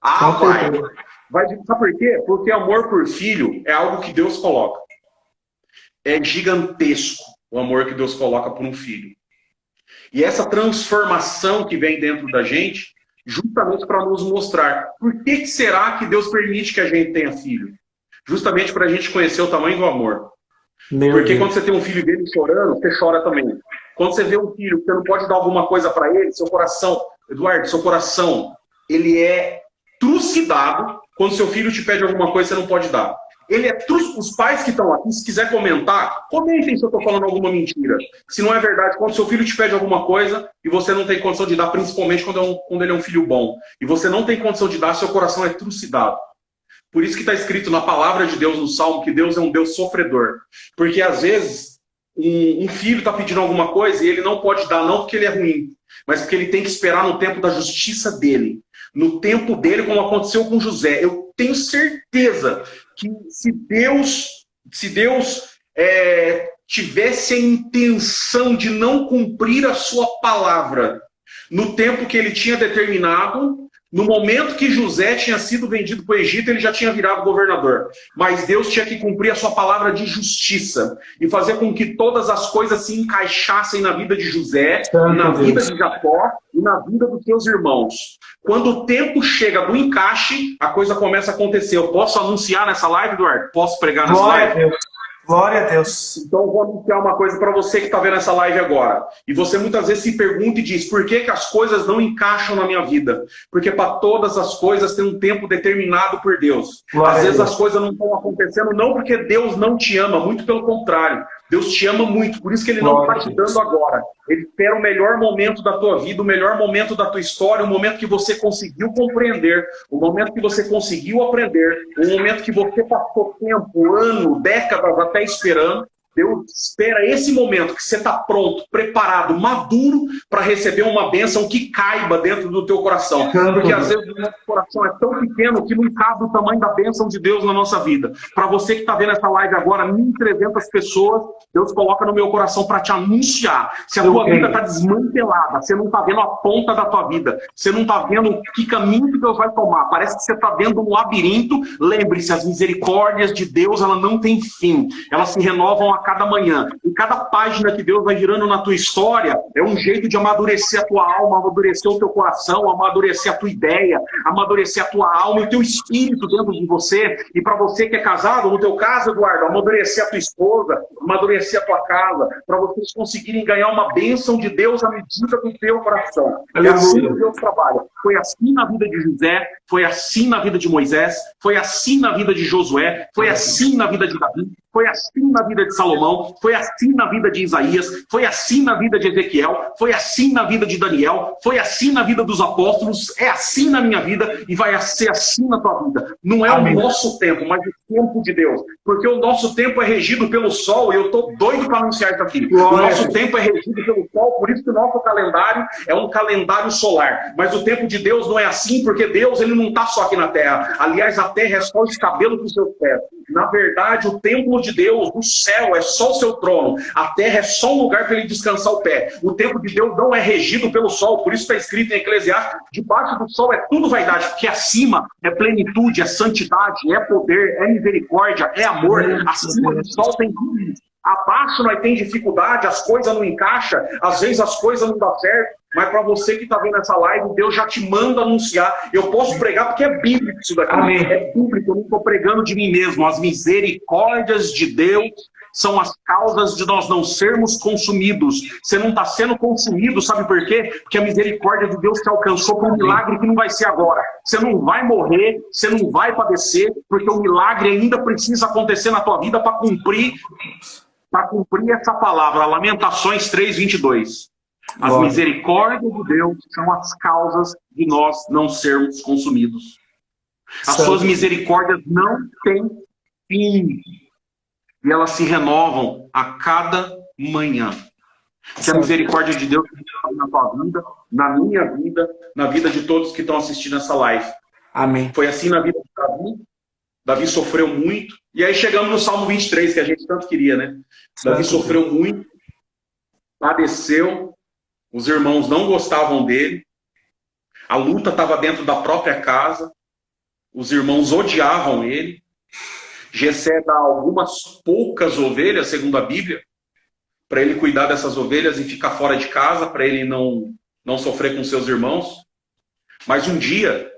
Speaker 3: Vai. Sabe por quê? Porque amor por filho é algo que Deus coloca. É gigantesco o amor que Deus coloca por um filho. E essa transformação que vem dentro da gente, justamente para nos mostrar por que será que Deus permite que a gente tenha filho? Justamente para a gente conhecer o tamanho do amor. Porque quando você tem um filho dele chorando, você chora também. Quando você vê um filho que você não pode dar alguma coisa para ele, seu coração, Eduardo, seu coração ele é trucidado quando seu filho te pede alguma coisa que você não pode dar. Os pais que estão aqui, se quiser comentar, comentem se eu estou falando alguma mentira. Se não é verdade, quando seu filho te pede alguma coisa e você não tem condição de dar, principalmente quando ele é um filho bom, e você não tem condição de dar, seu coração é trucidado. Por isso que está escrito na palavra de Deus, no Salmo, que Deus é um Deus sofredor. Porque às vezes um filho está pedindo alguma coisa e ele não pode dar, não porque ele é ruim, mas porque ele tem que esperar no tempo da justiça dele. No tempo dele, como aconteceu com José. Eu tenho certeza que se Deus tivesse a intenção de não cumprir a sua palavra no tempo que ele tinha determinado, no momento que José tinha sido vendido para o Egito, ele já tinha virado governador. Mas Deus tinha que cumprir a sua palavra de justiça e fazer com que todas as coisas se encaixassem na vida de José, na vida de Jacó e na vida dos seus irmãos. Quando o tempo chega do encaixe, a coisa começa a acontecer. Eu posso anunciar nessa live, Eduardo? Posso pregar nessa live?
Speaker 4: Glória a Deus.
Speaker 3: Então eu vou anunciar uma coisa para você que está vendo essa live agora. E você muitas vezes se pergunta e diz, por que as coisas não encaixam na minha vida? Porque para todas as coisas tem um tempo determinado por Deus. Às vezes as coisas não estão acontecendo não porque Deus não te ama, muito pelo contrário. Deus te ama muito, por isso que Ele não está te dando agora. Ele espera o melhor momento da tua vida, o melhor momento da tua história, o momento que você conseguiu compreender, o momento que você conseguiu aprender, o momento que você passou tempo, ano, décadas até esperando. Deus espera esse momento que você está pronto, preparado, maduro para receber uma bênção que caiba dentro do teu coração. Porque às vezes o nosso coração é tão pequeno que não cabe o tamanho da bênção de Deus na nossa vida. Para você que está vendo essa live agora, 1.300 pessoas, Deus coloca no meu coração para te anunciar. Se a tua vida está desmantelada, você não está vendo a ponta da tua vida, você não está vendo que caminho que Deus vai tomar, parece que você está dentro de um labirinto, lembre-se, as misericórdias de Deus, ela não tem fim. Elas se renovam a cada manhã. E cada página que Deus vai girando na tua história é um jeito de amadurecer a tua alma, amadurecer o teu coração, amadurecer a tua ideia, amadurecer a tua alma e o teu espírito dentro de você. E para você que é casado, no teu caso, Eduardo, amadurecer a tua esposa, amadurecer a tua casa, para vocês conseguirem ganhar uma bênção de Deus à medida do teu coração. É assim que Deus trabalha. Foi assim na vida de José, foi assim na vida de Moisés, foi assim na vida de Josué, foi assim na vida de Davi, foi assim na vida de Salomão, foi assim na vida de Isaías, foi assim na vida de Ezequiel, foi assim na vida de Daniel, foi assim na vida dos apóstolos, é assim na minha vida e vai ser assim na tua vida. Não é o nosso tempo, mas o tempo de Deus. Porque o nosso tempo é regido pelo sol, e eu estou doido para anunciar isso aqui. O nosso tempo é regido pelo sol, por isso que o nosso calendário é um calendário solar. Mas o tempo de Deus não é assim, porque Deus ele não está só aqui na terra. Aliás, a terra é só os cabelos dos seus pés. Na verdade, o templo de Deus, o céu, é só o seu trono. A terra é só um lugar para ele descansar o pé. O templo de Deus não é regido pelo sol. Por isso está escrito em Eclesiastes, debaixo do sol é tudo vaidade, porque acima é plenitude, é santidade, é poder, é misericórdia, é amor. Acima do sol tem tudo isso. Abaixo nós tem dificuldade, as coisas não encaixam, às vezes as coisas não dão certo, mas para você que está vendo essa live, Deus já te manda anunciar. Eu posso pregar porque é bíblico isso daqui. Amém. É bíblico, eu não estou pregando de mim mesmo. As misericórdias de Deus são as causas de nós não sermos consumidos. Você não está sendo consumido, sabe por quê? Porque a misericórdia de Deus te alcançou por um milagre que não vai ser agora. Você não vai morrer, você não vai padecer, porque o milagre ainda precisa acontecer na tua vida para cumprir essa palavra. Lamentações 3:22. As misericórdias de Deus são as causas de nós não sermos consumidos. As suas misericórdias não têm fim. E elas se renovam a cada manhã. Que a misericórdia de Deus na tua vida, na minha vida, na vida de todos que estão assistindo essa live.
Speaker 4: Amém.
Speaker 3: Foi assim na vida de Davi. Davi sofreu muito. E aí chegamos no Salmo 23, que a gente tanto queria, né? Davi sofreu muito, padeceu, os irmãos não gostavam dele, a luta estava dentro da própria casa, os irmãos odiavam ele. Jessé dá algumas poucas ovelhas, segundo a Bíblia, para ele cuidar dessas ovelhas e ficar fora de casa, para ele não sofrer com seus irmãos. Mas um dia...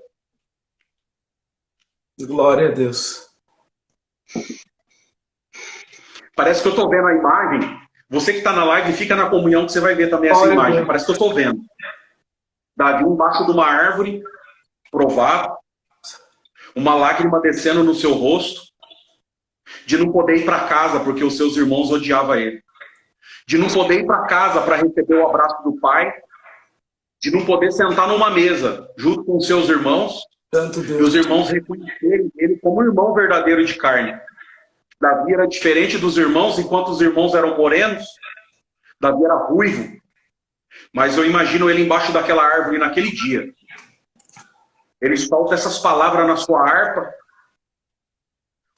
Speaker 4: Glória a Deus.
Speaker 3: Parece que eu estou vendo a imagem. Você que está na live, fica na comunhão que você vai ver também essa imagem. Parece que eu estou vendo. Davi embaixo de uma árvore, provar, uma lágrima descendo no seu rosto, de não poder ir para casa porque os seus irmãos odiavam ele, de não poder ir para casa para receber o abraço do pai, de não poder sentar numa mesa junto com os seus irmãos,
Speaker 4: Santo
Speaker 3: e
Speaker 4: Deus.
Speaker 3: os irmãos reconhecerem ele como irmão verdadeiro de carne. Davi era diferente dos irmãos, enquanto os irmãos eram morenos, Davi era ruivo. Mas eu imagino ele embaixo daquela árvore naquele dia. Ele solta essas palavras na sua harpa,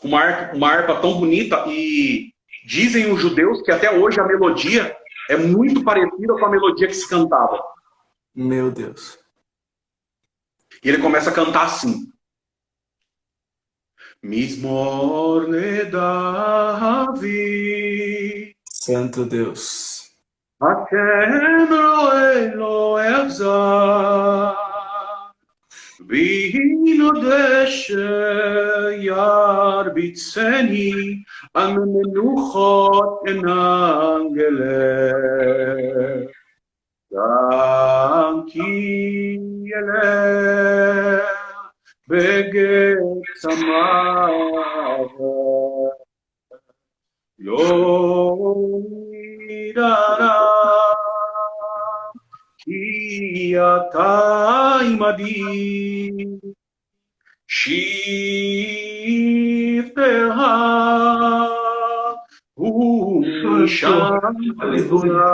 Speaker 3: uma harpa tão bonita, e dizem os judeus que até hoje a melodia é muito parecida com a melodia que se cantava.
Speaker 4: Meu Deus.
Speaker 3: E ele começa a cantar assim. Mismor le Davi,
Speaker 4: Santo Deus.
Speaker 3: Hashem roe lo evzah, vino deshe yarbitzeni, al menuchot enangele. Danki ele beget samava lo irara ki ata imadi shifteha mishanteha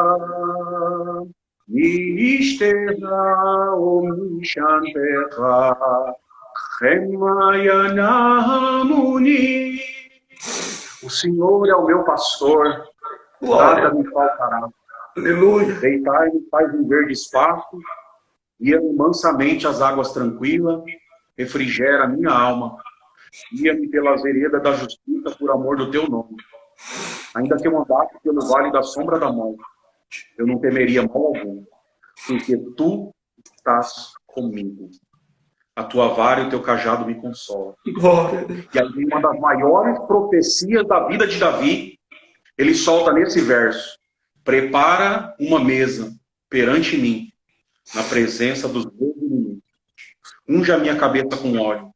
Speaker 3: Nishterá o Mishanterá, Remayanamuni. O Senhor é o meu pastor, nada me faltará.
Speaker 4: Aleluia.
Speaker 3: Deitai-me faz em verde espaço, guia-me mansamente às águas tranquilas, refrigera a minha alma, guia-me pelas veredas da justiça por amor do teu nome. Ainda que eu andasse pelo vale da sombra da morte, eu não temeria mal algum, porque tu estás comigo. A tua vara e o teu cajado me consolam.
Speaker 4: Glória a Deus.
Speaker 3: E aí, uma das maiores profecias da vida de Davi, ele solta nesse verso: prepara uma mesa perante mim, na presença dos meus inimigos. Unja a minha cabeça com óleo,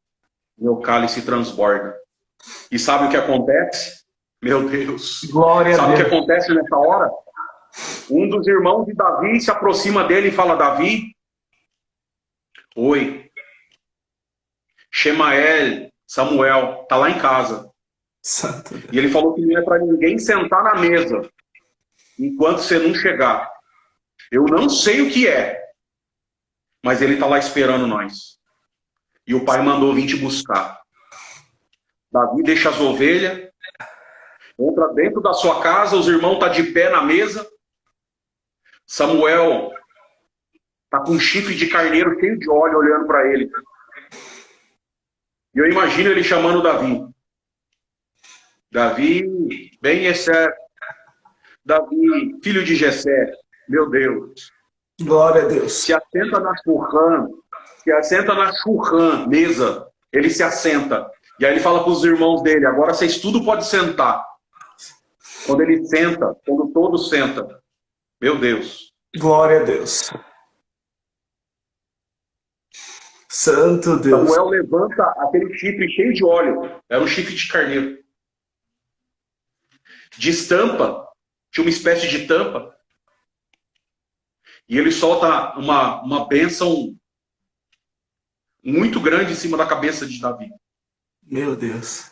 Speaker 3: meu cálice transborda. E sabe o que acontece? Meu Deus.
Speaker 4: Glória a
Speaker 3: Sabe o que
Speaker 4: Deus.
Speaker 3: acontece nessa hora? Um dos irmãos de Davi se aproxima dele e fala: Davi, oi, Shemael, Samuel, tá lá em casa.
Speaker 4: Santo Deus.
Speaker 3: E ele falou que não é para ninguém sentar na mesa enquanto você não chegar. Eu não sei o que é, mas ele tá lá esperando nós. E o pai mandou vir te buscar. Davi deixa as ovelhas, entra dentro da sua casa, os irmãos tá de pé na mesa. Samuel tá com um chifre de carneiro cheio de óleo olhando para ele. E eu imagino ele chamando Davi. Davi, bem Jessé. Davi, filho de Jessé. Meu Deus.
Speaker 4: Glória a Deus.
Speaker 3: Se assenta na churrã, mesa. Ele se assenta. E aí ele fala para os irmãos dele: agora vocês tudo podem sentar. Quando ele senta, quando todos sentam. Meu Deus.
Speaker 4: Glória a Deus. Santo Deus.
Speaker 3: Samuel levanta aquele chifre cheio de óleo. Era um chifre de carneiro. Destampa. Tinha uma espécie de tampa. E ele solta uma bênção muito grande em cima da cabeça de Davi.
Speaker 4: Meu Deus.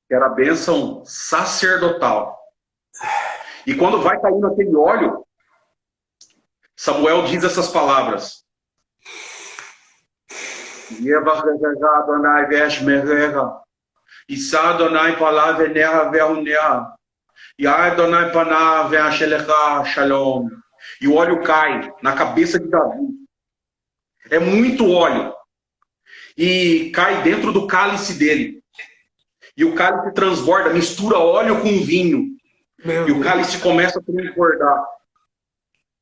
Speaker 3: Era a bênção sacerdotal. E quando vai caindo aquele óleo, Samuel diz essas palavras: e o óleo cai na cabeça de Davi. É muito óleo. E cai dentro do cálice dele. E o cálice transborda, mistura óleo com vinho.
Speaker 4: Meu
Speaker 3: E o
Speaker 4: Deus.
Speaker 3: cálice começa a transbordar.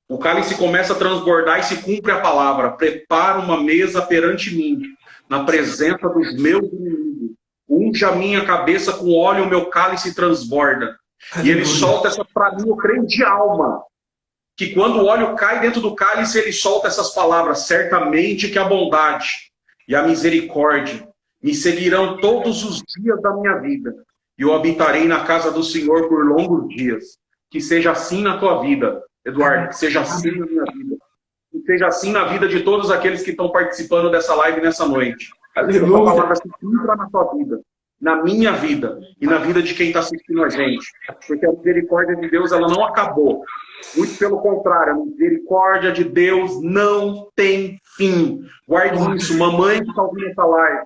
Speaker 3: O cálice começa a transbordar e se cumpre a palavra: prepara uma mesa perante mim, na presença dos meus inimigos. Unja a minha cabeça com óleo, o meu cálice transborda. E ele solta essa para mim, eu creio, de alma. que quando o óleo cai dentro do cálice, ele solta essas palavras: certamente que a bondade e a misericórdia me seguirão todos os dias da minha vida, e eu habitarei na casa do Senhor por longos dias. Que seja assim na tua vida, Eduardo, que seja assim na minha vida, que seja assim na vida de todos aqueles que estão participando dessa live nessa noite. Essa palavra se cumpra na tua vida, na minha vida e na vida de quem está assistindo a gente. Porque a misericórdia de Deus, ela não acabou. Muito pelo contrário, a misericórdia de Deus não tem fim. Guarde isso, mamãe que está ouvindo essa live,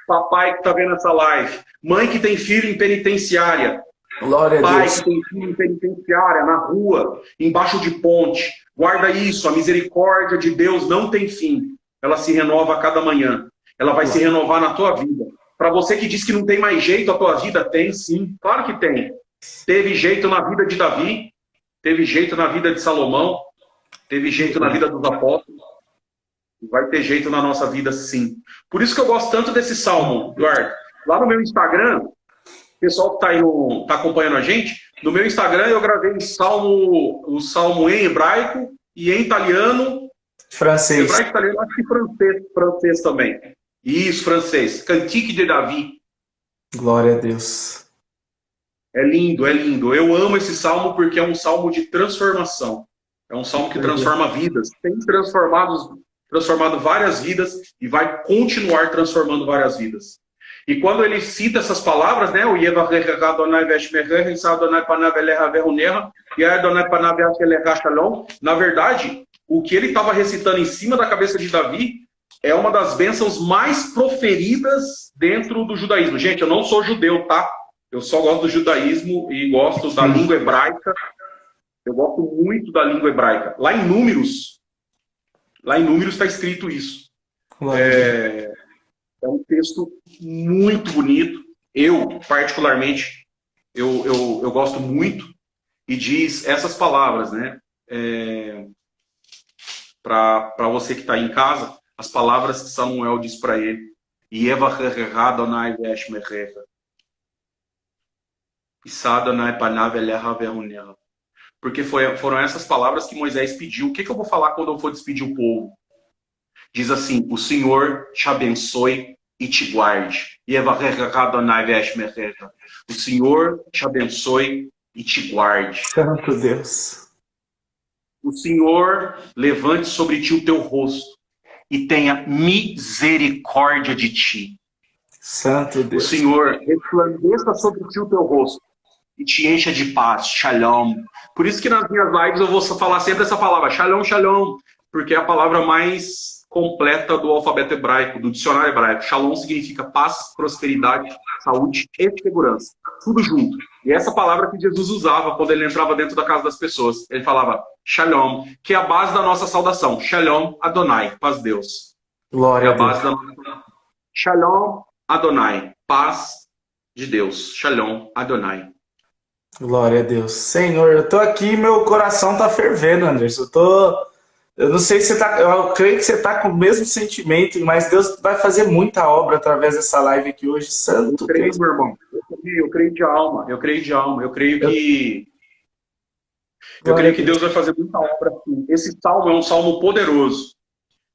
Speaker 3: papai que está vendo essa live, mãe que tem filho em penitenciária,
Speaker 4: Glória a
Speaker 3: pai
Speaker 4: Deus.
Speaker 3: que tem filho em penitenciária, na rua, embaixo de ponte. Guarda isso, a misericórdia de Deus não tem fim. Ela se renova a cada manhã. Ela vai se renovar na tua vida. Para você que diz que não tem mais jeito a tua vida, tem sim. Claro que tem. Teve jeito na vida de Davi, teve jeito na vida de Salomão, teve jeito na vida dos apóstolos. Vai ter jeito na nossa vida sim. Por isso que eu gosto tanto desse salmo, Eduardo. Lá no meu Instagram, o pessoal que tá acompanhando a gente, no meu Instagram eu gravei o salmo em hebraico e em italiano.
Speaker 4: Francês.
Speaker 3: Hebraico, italiano, acho que francês também. Isso, francês. Cantique de Davi.
Speaker 4: Glória a Deus.
Speaker 3: É lindo, é lindo. Eu amo esse salmo porque é um salmo de transformação. É um salmo que transforma vidas. Tem transformado várias vidas e vai continuar transformando várias vidas. E quando ele cita essas palavras, né, o na verdade, o que ele estava recitando em cima da cabeça de Davi é uma das bênçãos mais proferidas dentro do judaísmo. Gente, eu não sou judeu, tá? Eu só gosto do judaísmo e gosto da língua hebraica. Eu gosto muito da língua hebraica. Lá em Números está escrito isso. É um texto muito bonito. Eu, particularmente, eu gosto muito. E diz essas palavras, né? Para você que está aí em casa, as palavras que Samuel diz para ele. Porque foram essas palavras que Moisés pediu. O que eu vou falar quando eu for despedir o povo? Diz assim: o Senhor te abençoe e te guarde. O Senhor te abençoe e te guarde.
Speaker 4: Santo Deus.
Speaker 3: O Senhor levante sobre ti o teu rosto e tenha misericórdia de ti.
Speaker 4: Santo Deus.
Speaker 3: O Senhor resplandeça sobre ti o teu rosto e te encha de paz. Shalom. Por isso que nas minhas lives eu vou falar sempre essa palavra, shalom, shalom, porque é a palavra mais completa do alfabeto hebraico, do dicionário hebraico. Shalom significa paz, prosperidade, saúde e segurança. Tudo junto. E essa palavra que Jesus usava quando ele entrava dentro da casa das pessoas. Ele falava shalom, que é a base da nossa saudação. Shalom Adonai, paz Deus.
Speaker 4: Glória a Deus.
Speaker 3: Da nossa... Shalom Adonai, paz de Deus. Shalom Adonai.
Speaker 4: Glória a Deus. Senhor, eu tô aqui, meu coração tá fervendo, Anderson. Eu não sei se você tá. Eu creio que você tá com o mesmo sentimento, mas Deus vai fazer muita obra através dessa live aqui hoje. Santo
Speaker 3: Eu creio,
Speaker 4: Deus.
Speaker 3: meu irmão. Eu creio de alma. Eu creio de alma. Eu creio que Deus vai fazer muita obra aqui. Esse salmo é um salmo poderoso.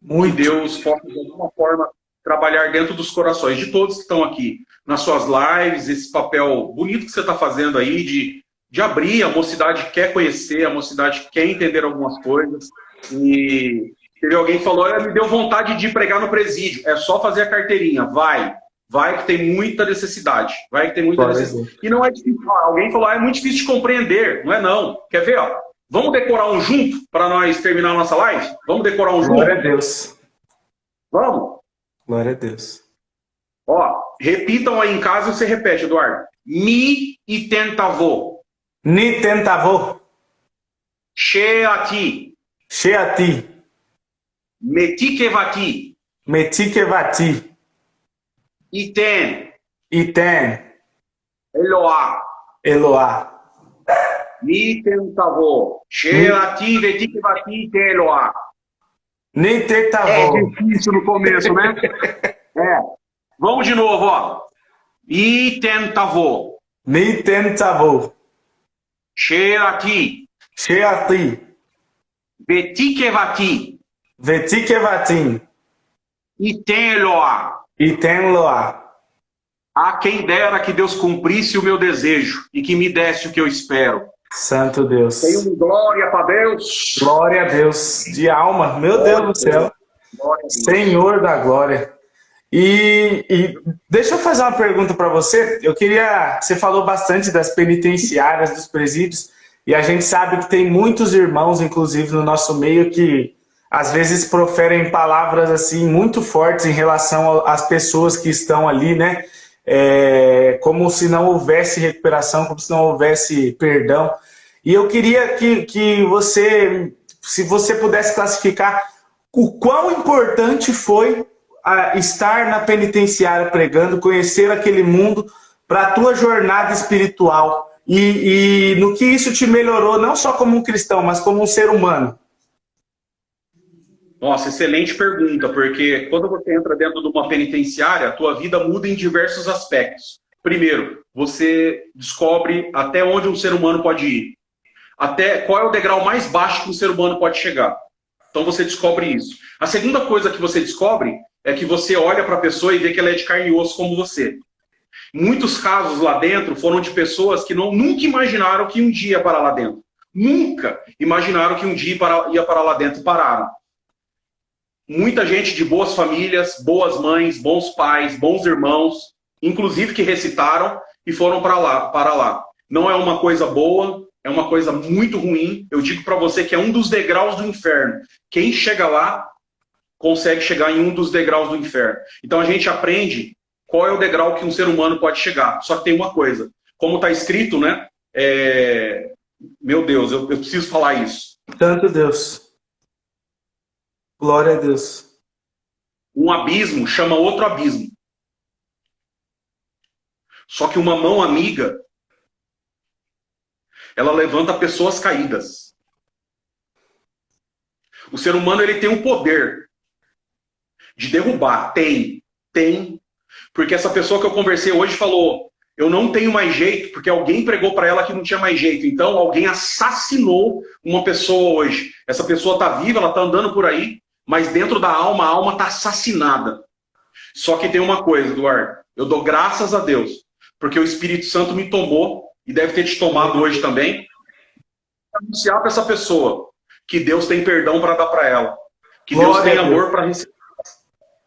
Speaker 4: Muito.
Speaker 3: Que Deus possa, de alguma forma, trabalhar dentro dos corações de todos que estão aqui. Nas suas lives, esse papel bonito que você está fazendo aí de abrir. A mocidade quer conhecer, a mocidade quer entender algumas coisas. E teve alguém que falou: olha, me deu vontade de pregar no presídio. É só fazer a carteirinha. Vai que tem muita necessidade. E não é difícil. Alguém falou: é muito difícil de compreender. Não é não. Quer ver? Ó? Vamos decorar um junto para nós terminar a nossa live? Vamos decorar um junto?
Speaker 4: Glória a Deus.
Speaker 3: Vamos?
Speaker 4: Glória a Deus.
Speaker 3: Ó, repitam aí em casa e você repete, Eduardo. Mi e tentavô.
Speaker 4: Ni tentavô.
Speaker 3: Sheati.
Speaker 4: Sheati.
Speaker 3: Metikevati.
Speaker 4: Metikevati.
Speaker 3: Iten.
Speaker 4: Iten.
Speaker 3: Eloá.
Speaker 4: Eloá.
Speaker 3: Mi tentavô. Sheati, vetikevati, iten, Eloá.
Speaker 4: Ni
Speaker 3: É
Speaker 4: tentavô.
Speaker 3: difícil no começo, né? Vamos de novo, ó. I tentavô.
Speaker 4: Ni tentavô.
Speaker 3: Sheati.
Speaker 4: Sheati.
Speaker 3: Vetikevati,
Speaker 4: Vetikevatim,
Speaker 3: Iten Eloá.
Speaker 4: Iten Loá.
Speaker 3: A quem dera que Deus cumprisse o meu desejo e que me desse o que eu espero.
Speaker 4: Santo Deus.
Speaker 3: Tenha uma glória para Deus.
Speaker 4: Glória a Deus. De alma. Meu Deus do céu.
Speaker 3: Glória a Deus.
Speaker 4: Senhor da glória. E deixa eu fazer uma pergunta para você. Você falou bastante das penitenciárias, dos presídios, e a gente sabe que tem muitos irmãos, inclusive no nosso meio, que às vezes proferem palavras assim muito fortes em relação às pessoas que estão ali, né? Como se não houvesse recuperação, como se não houvesse perdão. E eu queria que você, se você pudesse classificar o quão importante foi estar na penitenciária pregando, conhecer aquele mundo para a tua jornada espiritual e no que isso te melhorou, não só como um cristão, mas como um ser humano.
Speaker 3: Nossa, excelente pergunta, porque quando você entra dentro de uma penitenciária, a tua vida muda em diversos aspectos. Primeiro, você descobre até onde um ser humano pode ir. Até qual é o degrau mais baixo que um ser humano pode chegar. Então você descobre isso. A segunda coisa que você descobre é que você olha para a pessoa e vê que ela é de carne e osso como você. Muitos casos lá dentro foram de pessoas que nunca imaginaram que um dia ia parar lá dentro. Nunca imaginaram que um dia ia parar lá dentro e pararam. Muita gente de boas famílias, boas mães, bons pais, bons irmãos, inclusive que recitaram e foram para lá. Não é uma coisa boa, é uma coisa muito ruim. Eu digo para você que é um dos degraus do inferno. Quem chega lá consegue chegar em um dos degraus do inferno. Então a gente aprende qual é o degrau que um ser humano pode chegar. Só que tem uma coisa, como está escrito, né? Meu Deus, eu preciso falar isso.
Speaker 4: Santo Deus. Glória a Deus.
Speaker 3: Um abismo chama outro abismo. Só que uma mão amiga, ela levanta pessoas caídas. O ser humano, ele tem o poder de derrubar. Tem. Porque essa pessoa que eu conversei hoje falou, eu não tenho mais jeito, porque alguém pregou para ela que não tinha mais jeito. Então, alguém assassinou uma pessoa hoje. Essa pessoa está viva, ela está andando por aí, mas dentro da alma, a alma está assassinada. Só que tem uma coisa, Eduardo. Eu dou graças a Deus, porque o Espírito Santo me tomou, e deve ter te tomado hoje também, para anunciar para essa pessoa que Deus tem perdão para dar para ela. Que Deus tem amor para receber.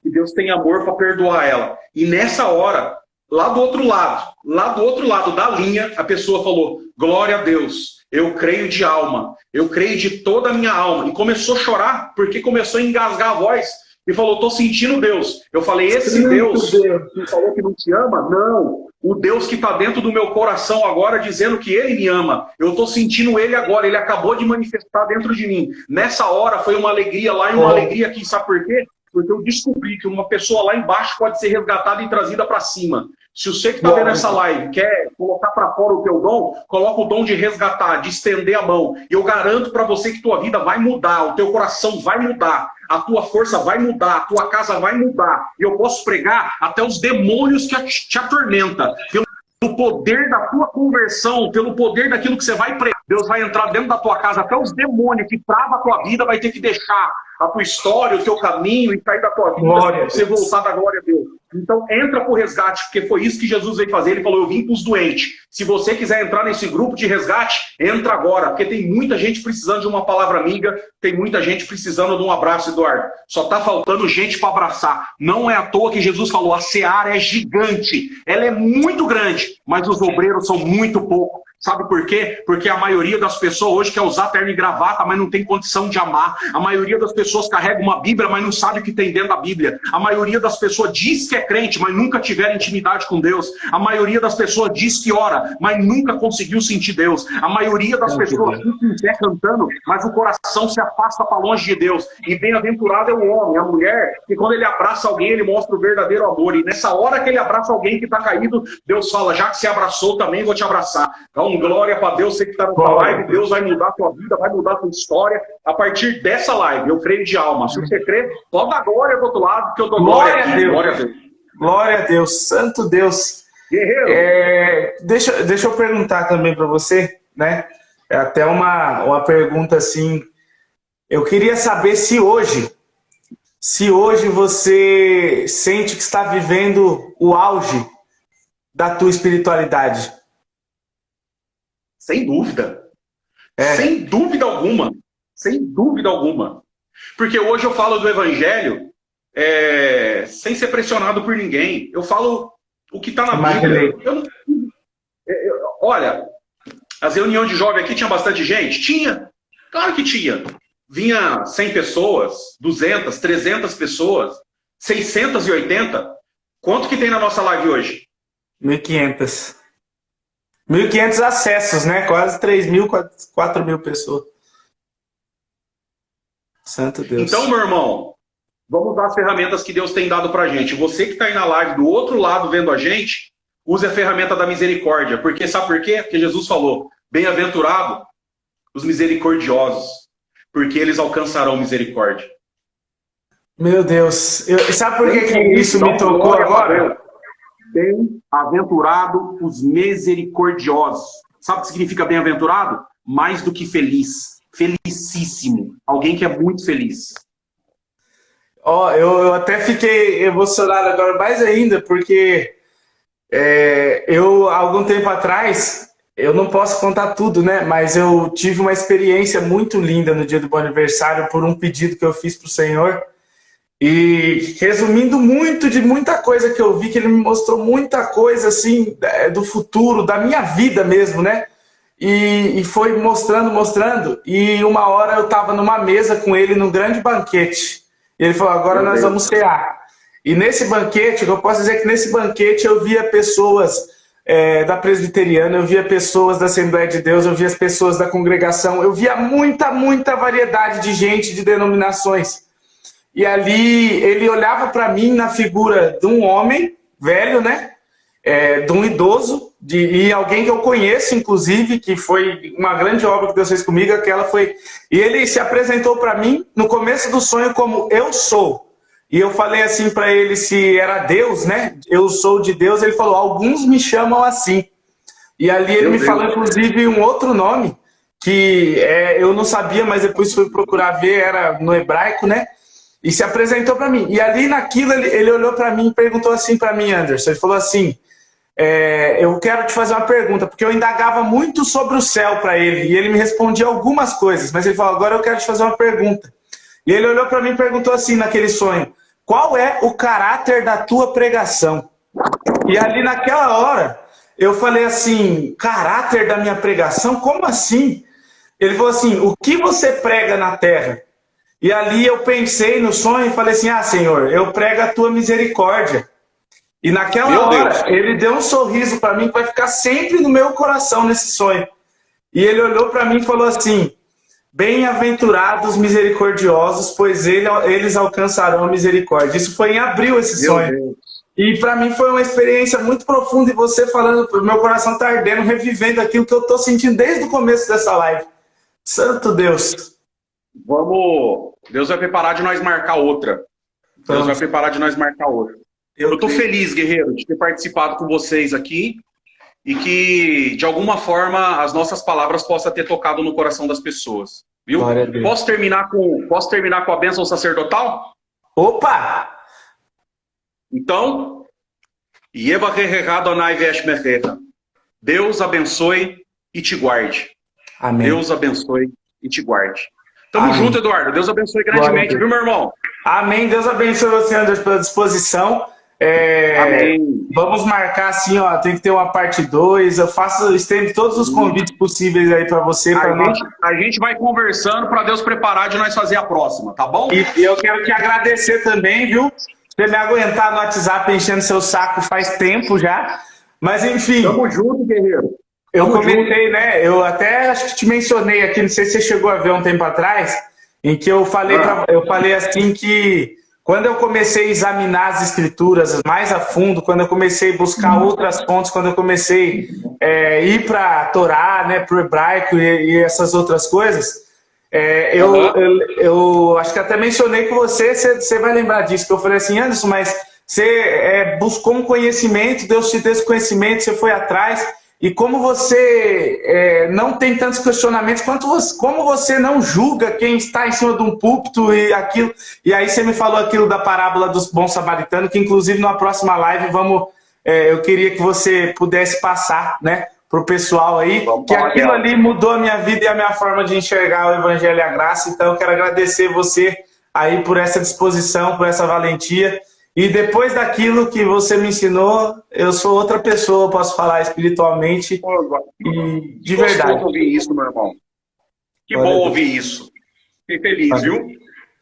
Speaker 3: Que Deus tem amor para perdoar ela. E nessa hora, lá do outro lado da linha, a pessoa falou, glória a Deus, eu creio de alma, eu creio de toda a minha alma. E começou a chorar, porque começou a engasgar a voz. E falou, estou sentindo Deus. Eu falei, esse Deus que falou que não te ama? Não. O Deus que está dentro do meu coração agora, dizendo que Ele me ama. Eu estou sentindo Ele agora. Ele acabou de manifestar dentro de mim. Nessa hora foi uma alegria lá e uma alegria aqui. Sabe por quê? Porque eu descobri que uma pessoa lá embaixo pode ser resgatada e trazida para cima. Se você que está vendo essa live quer colocar para fora o teu dom, coloca o dom de resgatar, de estender a mão. E eu garanto para você que tua vida vai mudar, o teu coração vai mudar, a tua força vai mudar, a tua casa vai mudar. E eu posso pregar até os demônios que te atormentam. Pelo poder da tua conversão, pelo poder daquilo que você vai pregar, Deus vai entrar dentro da tua casa, até os demônios que travam a tua vida vai ter que deixar a tua história, o teu caminho e sair da tua vida, você voltar da glória a Deus. Então entra pro resgate, porque foi isso que Jesus veio fazer. Ele falou, eu vim pros doentes. Se você quiser entrar nesse grupo de resgate, entra agora, porque tem muita gente precisando de uma palavra amiga, tem muita gente precisando de um abraço, Eduardo. Só tá faltando gente para abraçar. Não é à toa que Jesus falou, a seara é gigante, ela é muito grande, mas os obreiros são muito poucos. Sabe por quê? Porque a maioria das pessoas hoje quer usar terno e gravata, mas não tem condição de amar. A maioria das pessoas carrega uma Bíblia, mas não sabe o que tem dentro da Bíblia. A maioria das pessoas diz que é crente, mas nunca tiveram intimidade com Deus. A maioria das pessoas diz que ora, mas nunca conseguiu sentir Deus. A maioria das pessoas fica cantando, mas o coração se afasta para longe de Deus. E bem-aventurado é o homem, a mulher, que quando ele abraça alguém, ele mostra o verdadeiro amor. E nessa hora que ele abraça alguém que está caído, Deus fala, já que você abraçou, também vou te abraçar. Então, glória para Deus, você que está nessa live, Deus vai mudar a tua vida, vai mudar a tua história a partir dessa live. Eu creio de alma. Se você crê, pode dar glória do outro lado, que eu dou glória a Deus. Glória a Deus.
Speaker 4: Glória a Deus, santo Deus.
Speaker 3: Guerreiro.
Speaker 4: Deixa eu perguntar também para você, né? É até uma pergunta assim, Eu queria saber se hoje você sente que está vivendo o auge da tua espiritualidade.
Speaker 3: Sem dúvida.
Speaker 4: É.
Speaker 3: Sem dúvida alguma. Sem dúvida alguma. Porque hoje eu falo do evangelho sem ser pressionado por ninguém. Eu falo o que está na Bíblia. Olha, as reuniões de jovem aqui tinha bastante gente? Tinha. Claro que tinha. Vinha 100 pessoas, 200, 300 pessoas, 680. Quanto que tem na nossa live hoje?
Speaker 4: 1.500. 1.500 acessos, né? Quase 3.000, 4.000 pessoas. Santo Deus.
Speaker 3: Então, meu irmão, vamos usar as ferramentas que Deus tem dado pra gente. Você que está aí na live do outro lado vendo a gente, use a ferramenta da misericórdia. Porque sabe por quê? Porque Jesus falou, bem-aventurado os misericordiosos, porque eles alcançarão misericórdia.
Speaker 4: Meu Deus. Sabe por que isso me tocou agora?
Speaker 3: Bem-aventurado os misericordiosos. Sabe o que significa bem-aventurado? Mais do que feliz. Felicíssimo. Alguém que é muito feliz.
Speaker 4: Ó, eu até fiquei emocionado agora mais ainda, porque eu, há algum tempo atrás, eu não posso contar tudo, né? Mas eu tive uma experiência muito linda no dia do meu aniversário por um pedido que eu fiz para o Senhor. E resumindo muito de muita coisa que eu vi, que ele me mostrou muita coisa assim do futuro, da minha vida mesmo, né? E foi mostrando. E uma hora eu estava numa mesa com ele num grande banquete. E ele falou, agora nós vamos cear. E nesse banquete, eu posso dizer que nesse banquete eu via pessoas da presbiteriana, eu via pessoas da Assembleia de Deus, eu via as pessoas da congregação, eu via muita variedade de gente, de denominações. E ali ele olhava para mim na figura de um homem velho, né? De um idoso, e alguém que eu conheço, inclusive, que foi uma grande obra que Deus fez comigo, aquela foi... E ele se apresentou para mim no começo do sonho como eu sou. E eu falei assim para ele se era Deus, né? Eu sou de Deus. Ele falou, alguns me chamam assim. E ali ele me falou, inclusive, um outro nome, que eu não sabia, mas depois fui procurar ver, era no hebraico, né? E se apresentou para mim. E ali naquilo ele olhou para mim e perguntou assim para mim, Anderson. Ele falou assim, eu quero te fazer uma pergunta, porque eu indagava muito sobre o céu para ele. E ele me respondia algumas coisas, mas ele falou, agora eu quero te fazer uma pergunta. E ele olhou para mim e perguntou assim naquele sonho, qual é o caráter da tua pregação? E ali naquela hora, eu falei assim, caráter da minha pregação? Como assim? Ele falou assim, o que você prega na terra? E ali eu pensei no sonho e falei assim, Senhor, eu prego a tua misericórdia. E naquela hora, ele deu um sorriso para mim que vai ficar sempre no meu coração nesse sonho. E ele olhou para mim e falou assim, bem-aventurados misericordiosos, pois eles alcançarão a misericórdia. Isso foi em abril, esse sonho. E para mim foi uma experiência muito profunda. E você falando, meu coração está ardendo, revivendo aquilo que eu estou sentindo desde o começo dessa live. Santo Deus.
Speaker 3: Deus vai preparar de nós marcar outra. Deus vai preparar de nós marcar outra. Eu estou feliz, guerreiro, de ter participado com vocês aqui e que, de alguma forma, as nossas palavras possam ter tocado no coração das pessoas. Viu? Posso terminar com a bênção sacerdotal?
Speaker 4: Opa!
Speaker 3: Então, Deus abençoe e te guarde.
Speaker 4: Amém.
Speaker 3: Deus abençoe e te guarde. Tamo junto, Eduardo. Deus abençoe grandemente, viu, meu irmão?
Speaker 4: Amém. Deus abençoe você, Anderson, pela disposição.
Speaker 3: Amém.
Speaker 4: Vamos marcar assim, ó. Tem que ter uma parte 2. Eu estendo todos os convites possíveis aí para você.
Speaker 3: A gente vai conversando para Deus preparar de nós fazer a próxima, tá bom?
Speaker 4: E eu quero te agradecer também, viu? Você me aguentar no WhatsApp enchendo seu saco faz tempo já. Mas enfim.
Speaker 3: Tamo junto, guerreiro.
Speaker 4: Eu comentei, né? Eu até acho que te mencionei aqui, não sei se você chegou a ver um tempo atrás, em que eu falei, eu falei assim que quando eu comecei a examinar as escrituras mais a fundo, quando eu comecei a buscar outras fontes, quando eu comecei a ir para a Torá, né, para o hebraico e essas outras coisas, eu acho que até mencionei com você vai lembrar disso, que eu falei assim, Anderson, mas você buscou um conhecimento, Deus te deu esse conhecimento, você foi atrás. e como você não tem tantos questionamentos, como você não julga quem está em cima de um púlpito e aquilo. E aí você me falou aquilo da parábola dos bons samaritanos, que inclusive na próxima live eu queria que você pudesse passar, né, para o pessoal aí, que aquilo ali mudou a minha vida e a minha forma de enxergar o Evangelho e a graça. Então eu quero agradecer você aí por essa disposição, por essa valentia. E depois daquilo que você me ensinou, eu sou outra pessoa, posso falar espiritualmente e de verdade.
Speaker 3: Que bom ouvir isso, meu irmão. Que bom ouvir isso. Fiquei feliz, viu?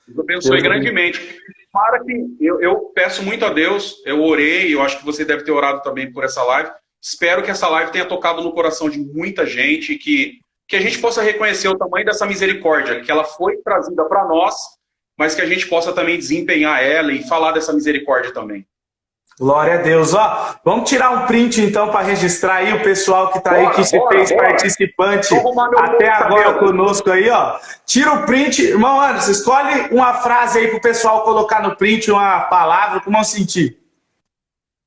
Speaker 3: Deus abençoe grandemente. Para que eu peço muito a Deus, eu orei, eu acho que você deve ter orado também por essa live. Espero que essa live tenha tocado no coração de muita gente e que a gente possa reconhecer o tamanho dessa misericórdia, que ela foi trazida para nós, mas que a gente possa também desempenhar ela e falar dessa misericórdia também.
Speaker 4: Glória a Deus. Ó, vamos tirar um print então para registrar aí o pessoal que está aí, que se fez participante até agora conosco aí, ó. Tira o print. Irmão Anderson, escolhe uma frase aí para o pessoal colocar no print, uma palavra, como eu sentir.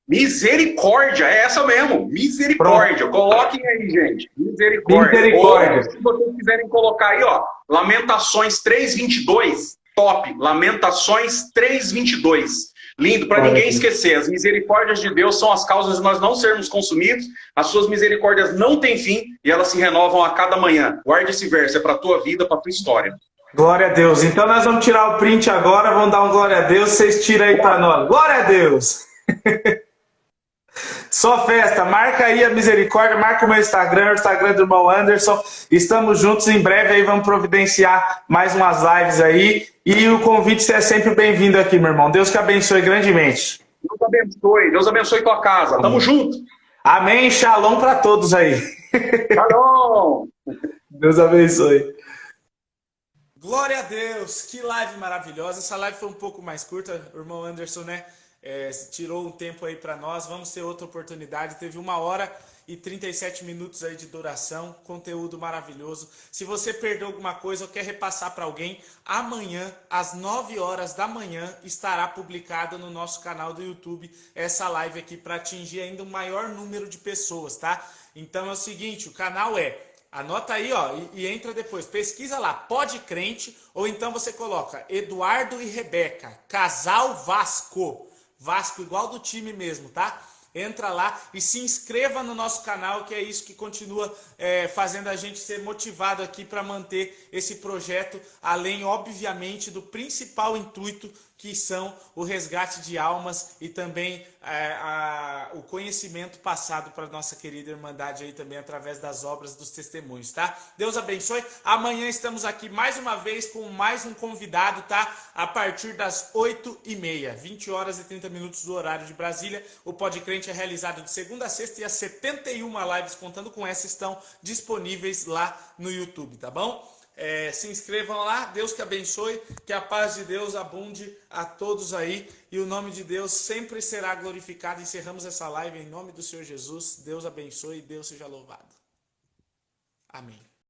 Speaker 3: Misericórdia, é essa mesmo. Misericórdia. Pronto. Coloquem aí, gente. Misericórdia.
Speaker 4: Misericórdia.
Speaker 3: Ou, se vocês quiserem colocar aí, ó, Lamentações 3:22. Top. Lamentações 3:22. Lindo, para ninguém esquecer. As misericórdias de Deus são as causas de nós não sermos consumidos. As suas misericórdias não têm fim e elas se renovam a cada manhã. Guarde esse verso, é para a tua vida, para a tua história.
Speaker 4: Glória a Deus. Então nós vamos tirar o print agora, vamos dar um glória a Deus. Vocês tiram aí para nós. Glória a Deus. Só festa, marca aí a misericórdia, marca o meu Instagram, o Instagram do irmão Anderson. Estamos juntos, em breve aí vamos providenciar mais umas lives aí. E o convite é sempre bem-vindo aqui, meu irmão. Deus te abençoe grandemente.
Speaker 3: Deus abençoe tua casa. Tamo junto.
Speaker 4: Amém, shalom para todos aí.
Speaker 3: Shalom.
Speaker 4: Deus abençoe.
Speaker 1: Glória a Deus, que live maravilhosa. Essa live foi um pouco mais curta, o irmão Anderson, né? Tirou um tempo aí para nós, vamos ter outra oportunidade. Teve 1h37 aí de duração, conteúdo maravilhoso. Se você perdeu alguma coisa ou quer repassar para alguém, amanhã às 9 horas da manhã estará publicado no nosso canal do YouTube essa live aqui para atingir ainda um maior número de pessoas, tá? Então é o seguinte, o canal anota aí, ó, e entra depois, pesquisa lá, Pode Crente, ou então você coloca Eduardo e Rebeca, Casal Vasco. Vasco igual do time mesmo, tá? Entra lá e se inscreva no nosso canal, que é isso que continua fazendo a gente ser motivado aqui para manter esse projeto, além, obviamente, do principal intuito, que são o resgate de almas e também o conhecimento passado para a nossa querida Irmandade aí também através das obras dos testemunhos, tá? Deus abençoe. Amanhã estamos aqui mais uma vez com mais um convidado, tá? A partir das 8h30, 20h30 do horário de Brasília. O Pode Crente é realizado de segunda a sexta e as 71 lives, contando com essa, estão disponíveis lá no YouTube, tá bom? Se inscrevam lá, Deus que abençoe, que a paz de Deus abunde a todos aí e o nome de Deus sempre será glorificado. Encerramos essa live em nome do Senhor Jesus. Deus abençoe e Deus seja louvado. Amém.